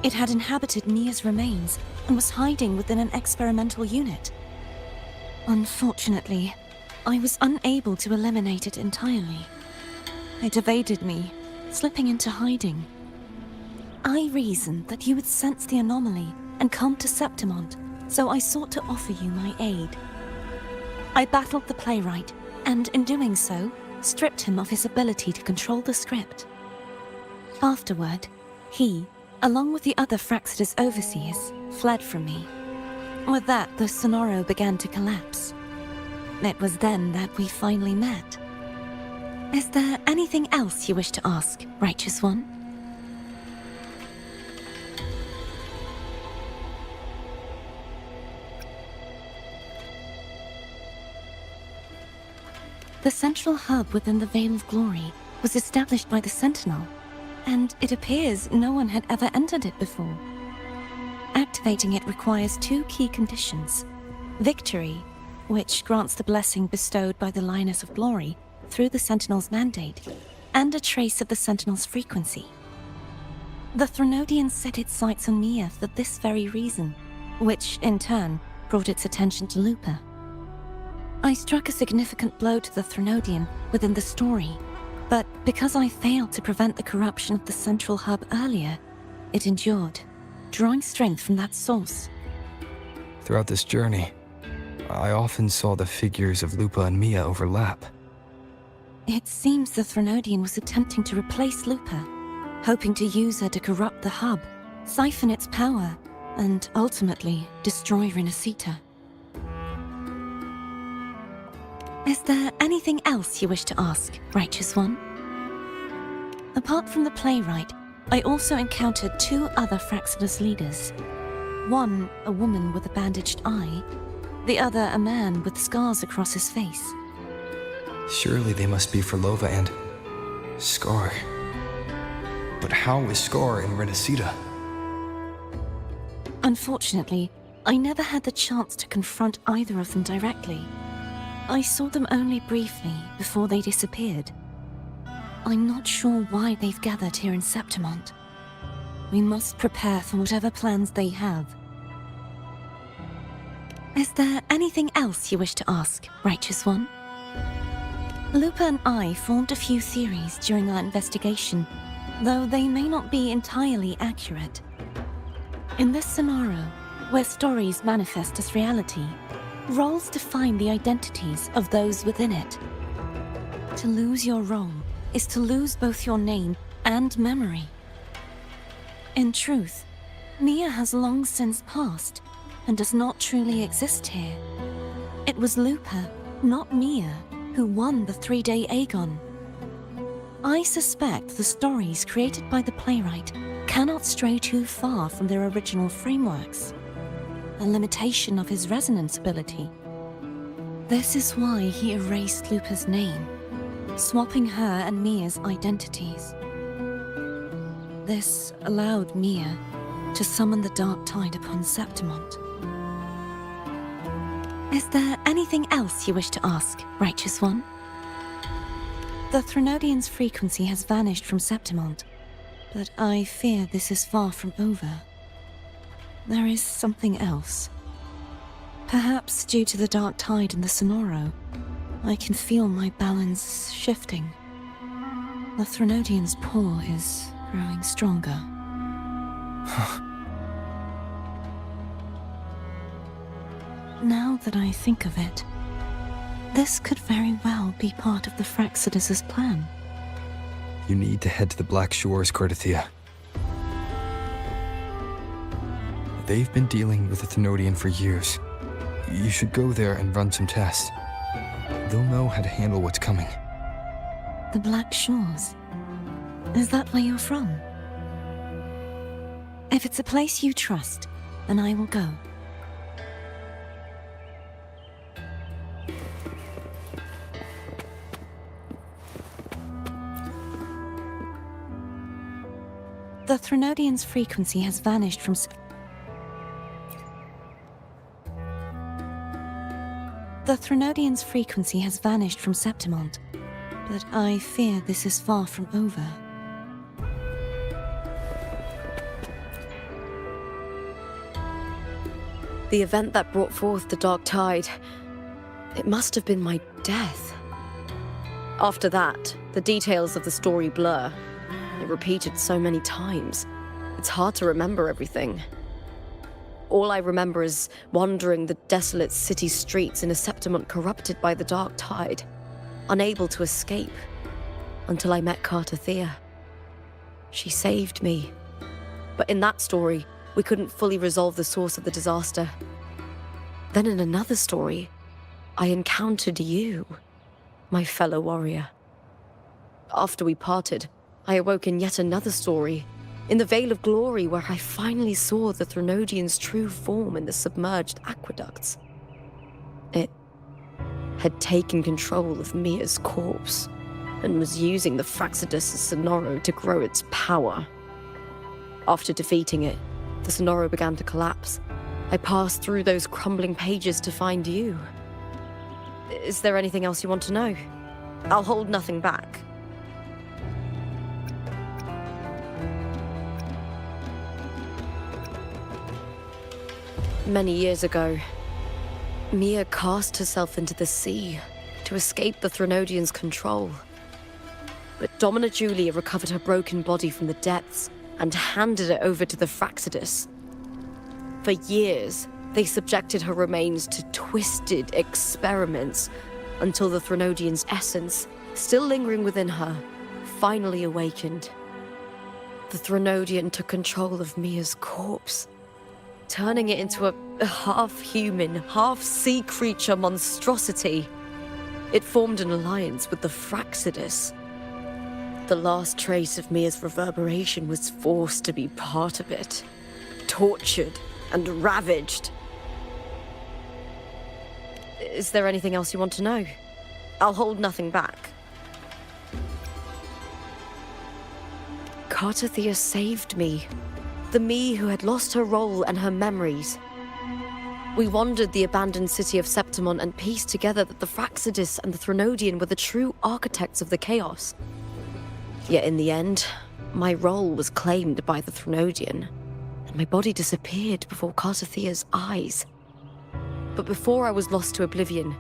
It had inhabited Mia's remains and was hiding within an experimental unit. Unfortunately, I was unable to eliminate it entirely. It evaded me, slipping into hiding. I reasoned that you would sense the anomaly and come to Septimont, so I sought to offer you my aid. I battled the playwright, and in doing so, stripped him of his ability to control the script. Afterward, he, along with the other Fraxidus overseers, fled from me. With that, the Sonoro began to collapse. It was then that we finally met. Is there anything else you wish to ask, Righteous One? The central hub within the Veil of Glory was established by the Sentinel, and it appears no one had ever entered it before. Activating it requires two key conditions: victory, which grants the blessing bestowed by the Lioness of Glory through the Sentinel's mandate, and a trace of the Sentinel's frequency. The Threnodian set its sights on Mia for this very reason, which, in turn, brought its attention to Lupa. I struck a significant blow to the Threnodian within the story, but because I failed to prevent the corruption of the central hub earlier, it endured, drawing strength from that source.
Throughout this journey, I often saw the figures of Lupa and Mia overlap.
It seems the Threnodian was attempting to replace Lupa, hoping to use her to corrupt the hub, siphon its power, and ultimately destroy Renacita. Is there anything else you wish to ask, Righteous One? Apart from the playwright, I also encountered two other Fraxidus leaders. One, a woman with a bandaged eye, the other a man with scars across his face.
Surely they must be Frolova and Scar. But how is Scar in Renacita?
Unfortunately, I never had the chance to confront either of them directly. I saw them only briefly before they disappeared. I'm not sure why they've gathered here in Septimont. We must prepare for whatever plans they have. Is there anything else you wish to ask, Righteous One? Lupa and I formed a few theories during our investigation, though they may not be entirely accurate. In this scenario, where stories manifest as reality, roles define the identities of those within it. To lose your role is to lose both your name and memory. In truth, Mia has long since passed and does not truly exist here. It was Lupa, not Mia, who won the 3-day Aegon. I suspect the stories created by the playwright cannot stray too far from their original frameworks, a limitation of his resonance ability. This is why he erased Lupa's name, swapping her and Mia's identities. This allowed Mia to summon the dark tide upon Septimont. Is there anything else you wish to ask, Righteous One? The Threnodian's frequency has vanished from Septimont, but I fear this is far from over. There is something else. Perhaps due to the dark tide in the Sonoro, I can feel my balance shifting. The Threnodian's pull is growing stronger. Now that I think of it, this could very well be part of the Fraxidus' plan.
You need to head to the Black Shores, Cordelia. They've been dealing with the Thenodian for years. You should go there and run some tests. They'll know how to handle what's coming.
The Black Shores. Is that where you're from? If it's a place you trust, then I will go. The Thenodian's frequency has vanished from... The Thenodian's frequency has vanished from Septimont, but I fear this is far from over.
The event that brought forth the Dark Tide, it must have been my death. After that, the details of the story blur. It repeated so many times. It's hard to remember everything. All I remember is wandering the desolate city streets in a Septimont corrupted by the Dark Tide, unable to escape, until I met Cartathea. She saved me. But in that story, we couldn't fully resolve the source of the disaster. Then in another story, I encountered you, my fellow warrior. After we parted, I awoke in yet another story, in the Vale of Glory, where I finally saw the Thenodian's true form in the submerged aqueducts. It had taken control of Mia's corpse, and was using the Fraxidus Sonoro to grow its power. After defeating it, the Sonoro began to collapse. I passed through those crumbling pages to find you. Is there anything else you want to know? I'll hold nothing back. Many years ago, Mia cast herself into the sea to escape the Thenodian's control. But Domina Julia recovered her broken body from the depths and handed it over to the Fraxidus. For years, they subjected her remains to twisted experiments until the Thenodian's essence, still lingering within her, finally awakened. The Thenodian took control of Mia's corpse, turning it into a half-human, half-sea creature monstrosity. It formed an alliance with the Fraxidus. The last trace of Mia's reverberation was forced to be part of it, tortured and ravaged. Is there anything else you want to know? I'll hold nothing back. Cartathea saved me. The me who had lost her role and her memories. We wandered the abandoned city of Septimont and pieced together that the Fraxidus and the Thenodian were the true architects of the chaos. Yet in the end, my role was claimed by the Thenodian, and my body disappeared before Cartathea's eyes. But before I was lost to oblivion,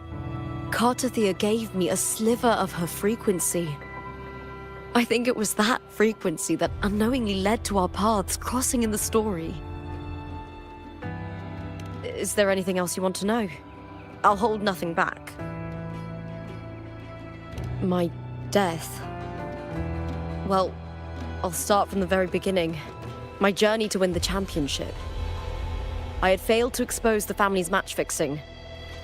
Cartathea gave me a sliver of her frequency. I think it was that frequency that unknowingly led to our paths crossing in the story. Is there anything else you want to know? I'll hold nothing back. My death. Well, I'll start from the very beginning. My journey to win the championship. I had failed to expose the family's match fixing.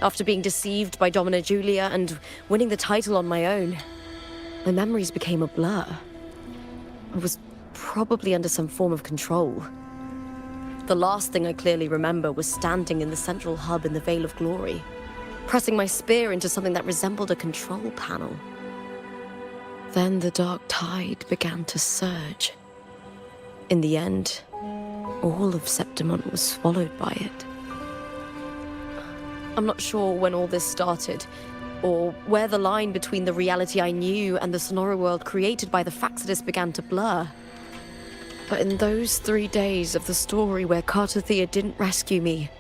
After being deceived by Domina Julia and winning the title on my own, my memories became a blur. I was probably under some form of control. The last thing I clearly remember was standing in the central hub in the Vale of Glory, pressing my spear into something that resembled a control panel. Then the Dark Tide began to surge. In the end, all of Septimont was swallowed by it. I'm not sure when all this started, or where the line between the reality I knew and the Sonoro world created by the Fraxidus began to blur. But in those 3 days of the story where Cartathea didn't rescue me,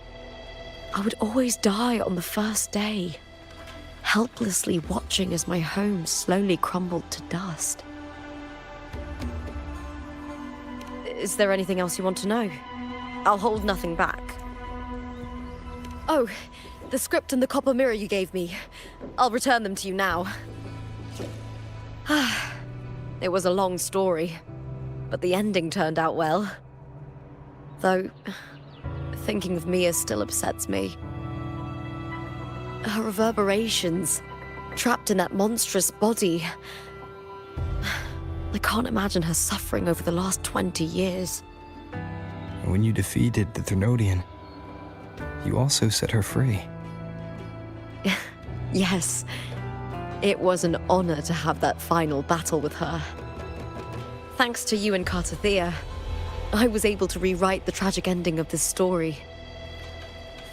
I would always die on the first day, helplessly watching as my home slowly crumbled to dust. Is there anything else you want to know? I'll hold nothing back. Oh, the script and the copper mirror you gave me. I'll return them to you now. It was a long story, but the ending turned out well. Though, Thinking of Mia still upsets me. Her reverberations, trapped in that monstrous body. I can't imagine her suffering over the last 20 years.
And when you defeated the Threnodian, you also set her free.
Yes, it was an honor to have that final battle with her. Thanks to you and Cartathea, I was able to rewrite the tragic ending of this story.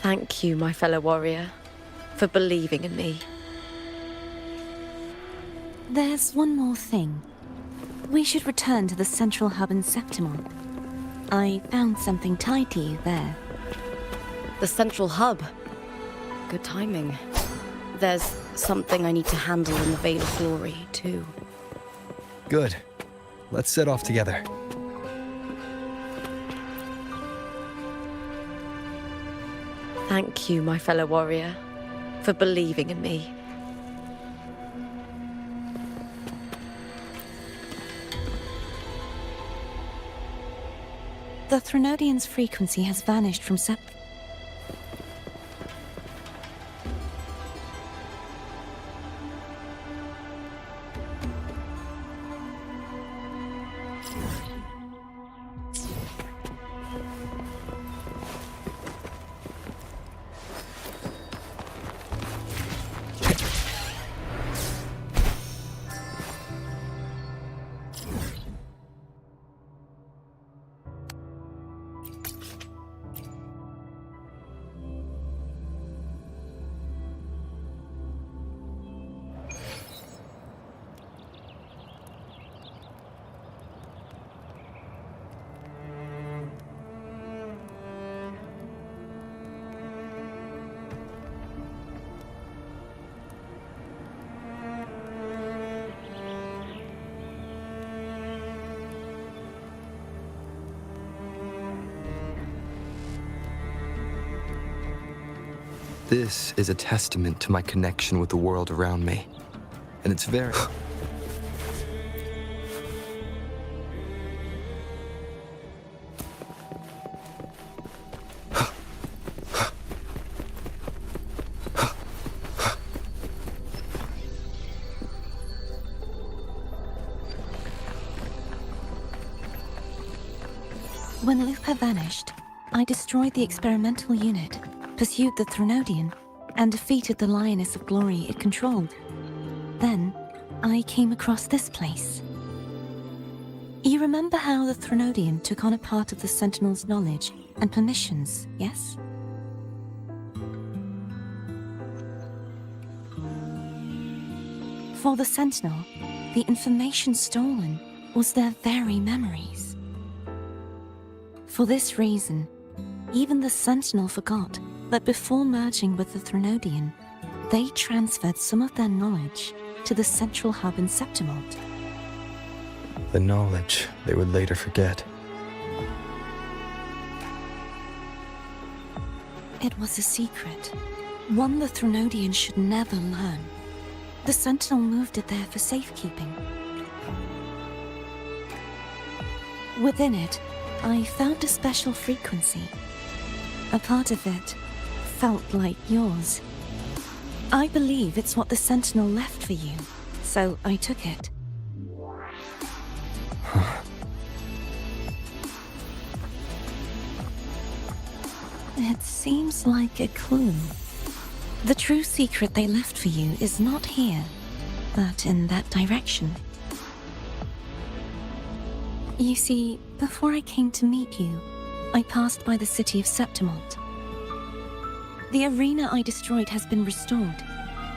Thank you, my fellow warrior, for believing in me.
There's one more thing. We should return to the central hub in Septimon. I found something tied to you there.
The central hub. Good timing. There's something I need to handle in the Veil of Glory, too.
Good. Let's set off together.
Thank you, my fellow warrior, for believing in me.
The Threnodian's frequency has vanished from
This is a testament to my connection with the world around me. And it's very...
When Lupa vanished, I destroyed the experimental unit, pursued the Threnodian, and defeated the Lioness of Glory it controlled. Then, I came across this place. You remember how the Threnodian took on a part of the Sentinel's knowledge and permissions, yes? For the Sentinel, the information stolen was their very memories. For this reason, even the Sentinel forgot that before merging with the Threnodian, they transferred some of their knowledge to the central hub in Septimon.
The knowledge they would later forget.
It was a secret, one the Threnodian should never learn. The Sentinel moved it there for safekeeping. Within it, I found a special frequency. A part of it felt like yours. I believe it's what the Sentinel left for you, so I took it. It seems like a clue. The true secret they left for you is not here, but in that direction. You see, before I came to meet you, I passed by the city of Septimon. The arena I destroyed has been restored,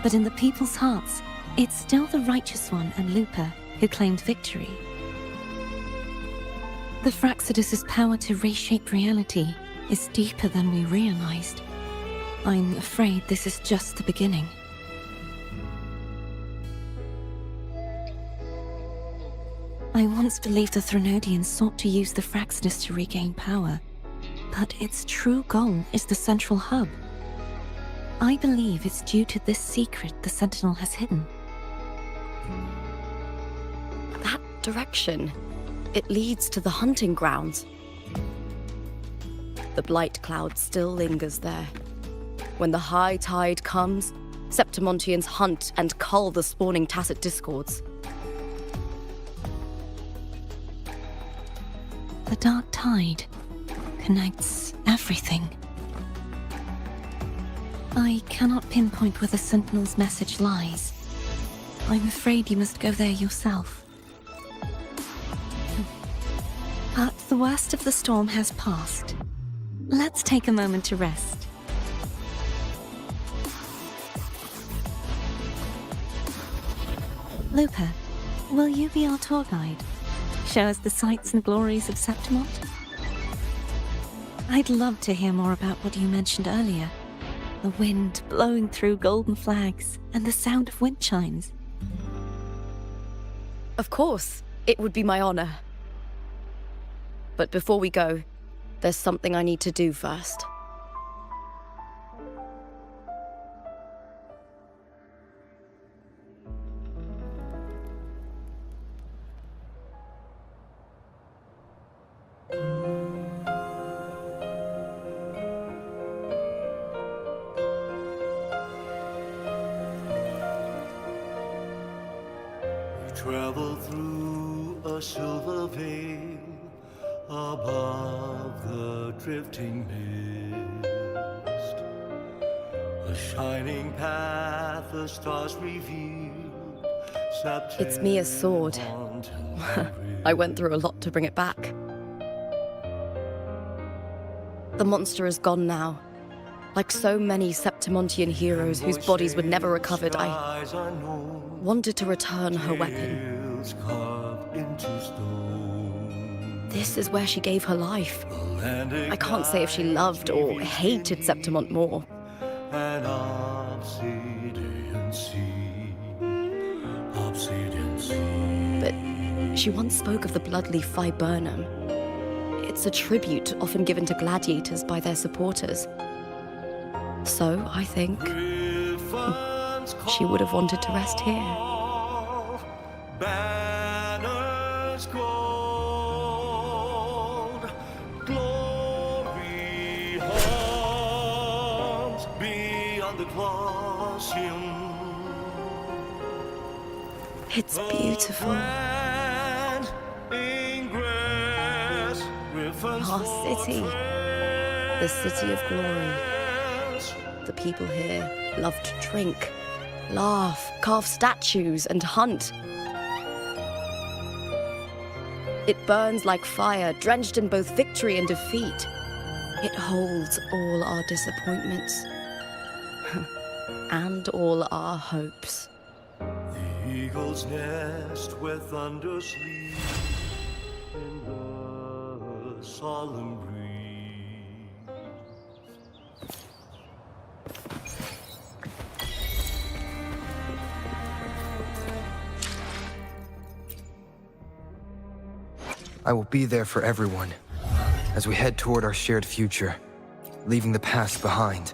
but in the people's hearts, it's still the Righteous One and Lupa who claimed victory. The Fraxidus' power to reshape reality is deeper than we realized. I'm afraid this is just the beginning. I once believed the Threnodians sought to use the Fraxidus to regain power, but its true goal is the central hub. I believe it's due to this secret the Sentinel has hidden.
That direction, it leads to the hunting grounds. The blight cloud still lingers there. When the high tide comes, Septimontians hunt and cull the spawning Tacet discords.
The dark tide connects everything. I cannot pinpoint where the Sentinel's message lies. I'm afraid you must go there yourself. But the worst of the storm has passed. Let's take a moment to rest. Luca, will you be our tour guide? Show us the sights and glories of Septimont? I'd love to hear more about what you mentioned earlier. The wind blowing through golden flags and the sound of wind chimes.
Of course, it would be my honor. But before we go, there's something I need to do first.
Travel through a silver veil above the drifting mist. A shining path, the stars revealed.
It's Mia's sword. I went through a lot to bring it back. The monster is gone now. Like so many Septimontian heroes whose bodies were never recovered, I wanted to return her weapon. This is where she gave her life. I can't say if she loved or hated Septimont more. But she once spoke of the bloodleaf viburnum. It's a tribute often given to gladiators by their supporters. So, I think she would have wanted to rest here.
Banners gold, glory haunts beyond the Colosseum.
It's beautiful. Our city. The city of glory. The people here love to drink, laugh, carve statues, and hunt. It burns like fire, drenched in both victory and defeat. It holds all our disappointments and all our hopes.
The eagle's nest where thunder sleeps in the solemn breeze.
I will be there for everyone as we head toward our shared future, leaving the past behind.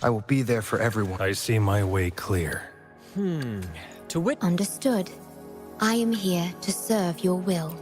I will be there for everyone.
I see my way clear.
To wit...
Understood. I am here to serve your will.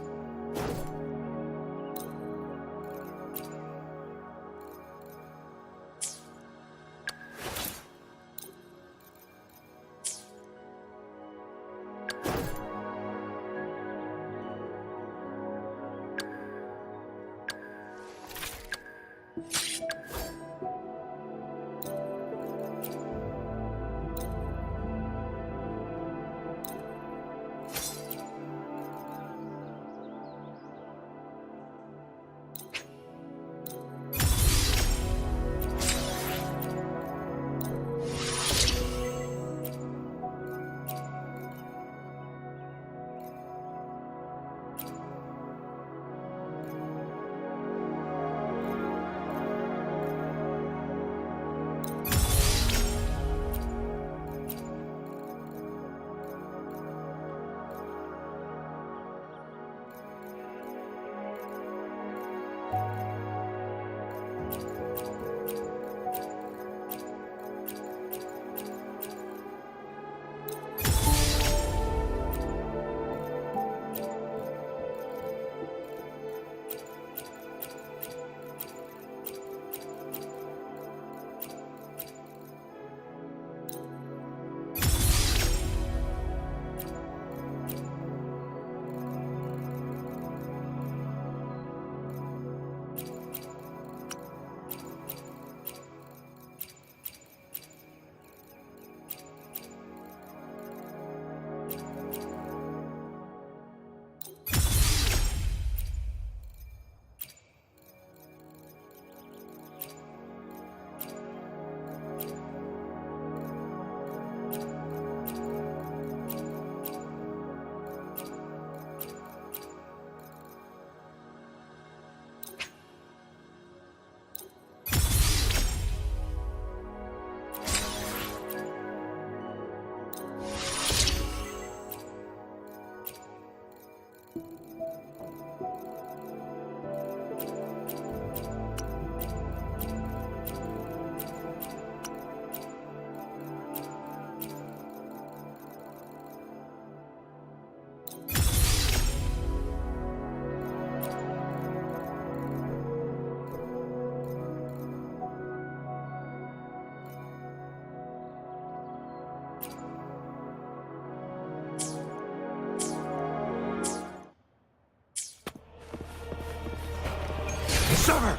Sir!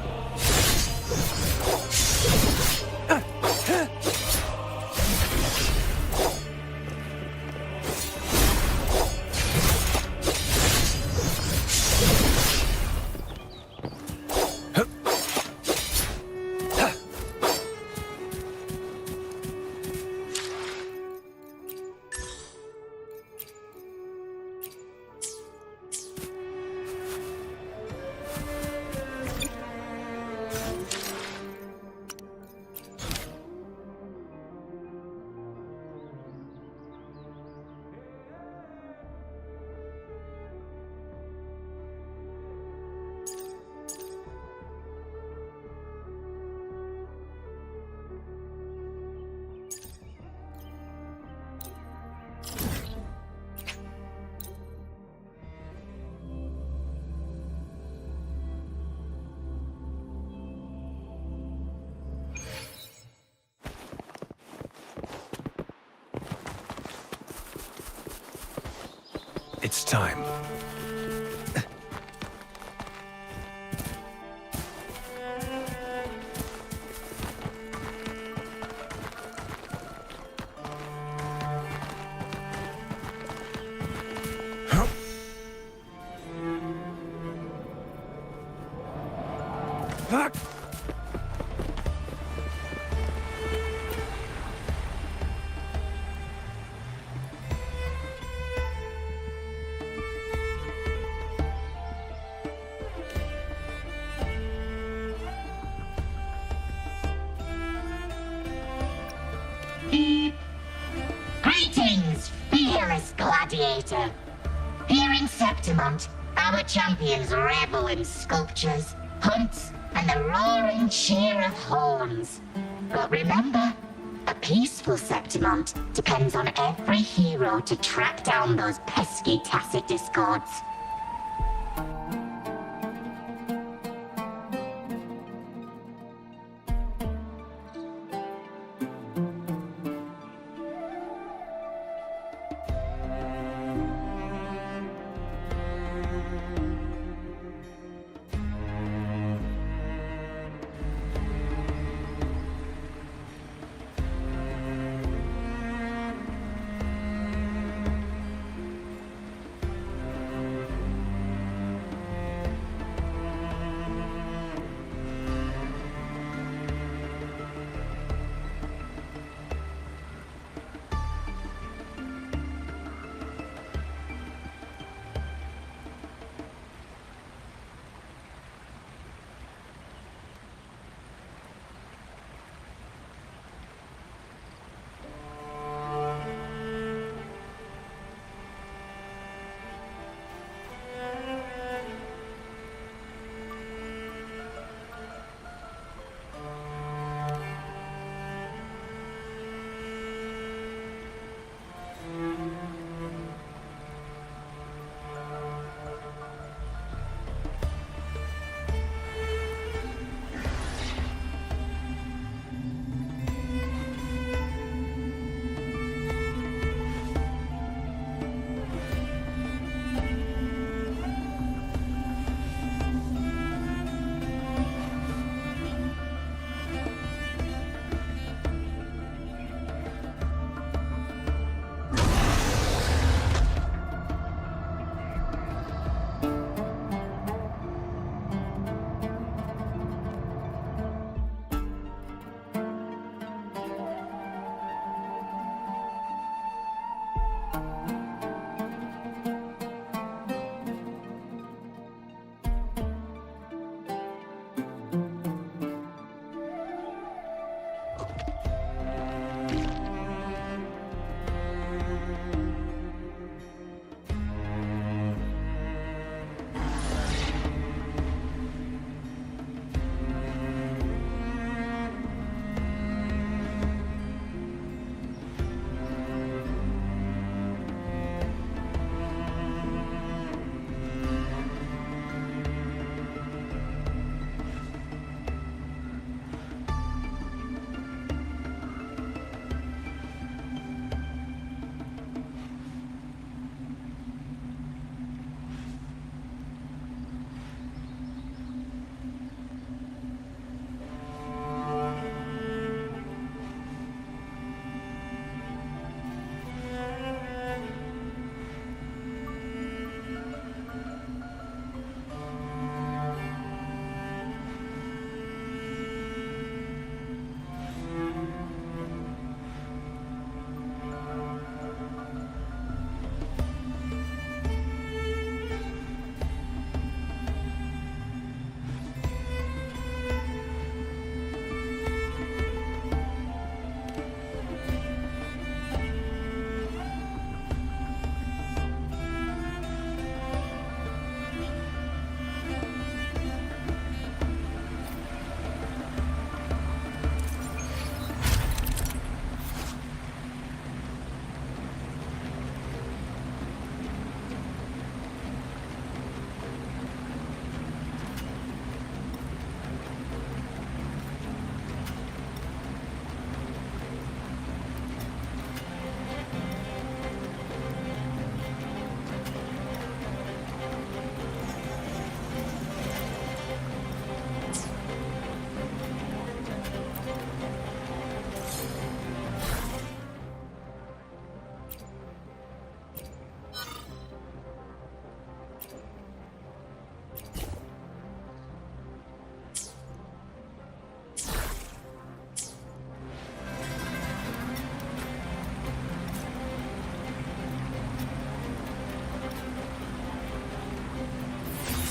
It's time.
Greetings, fearless gladiator. Here in Septimont, our champions revel in sculptures, hunts, and the roaring cheer of horns. But remember, a peaceful Septimont depends on every hero to track down those pesky tacit discords.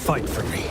Fight for me.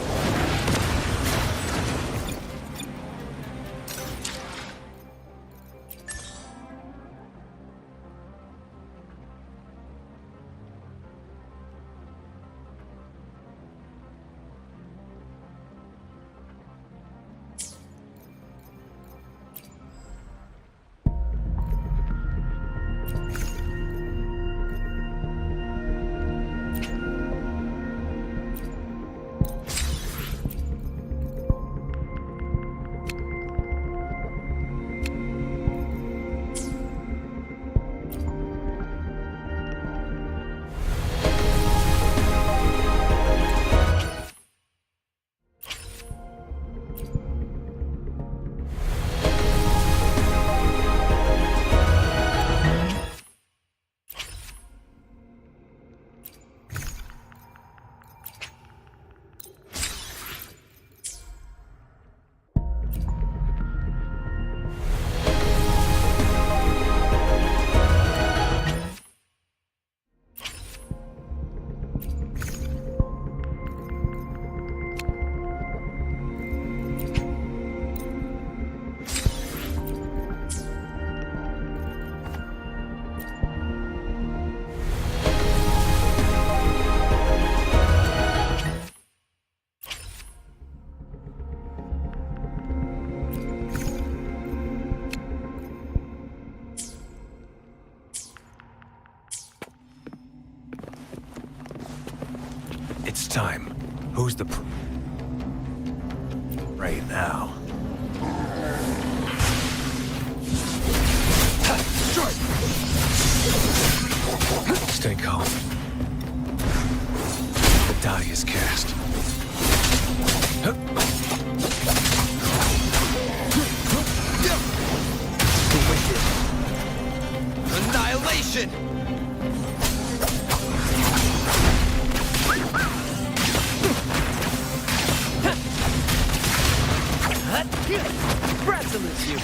It's time. Who's the right now? Stay calm. The die is cast.
The wicked. Annihilation!
Brad salutes you.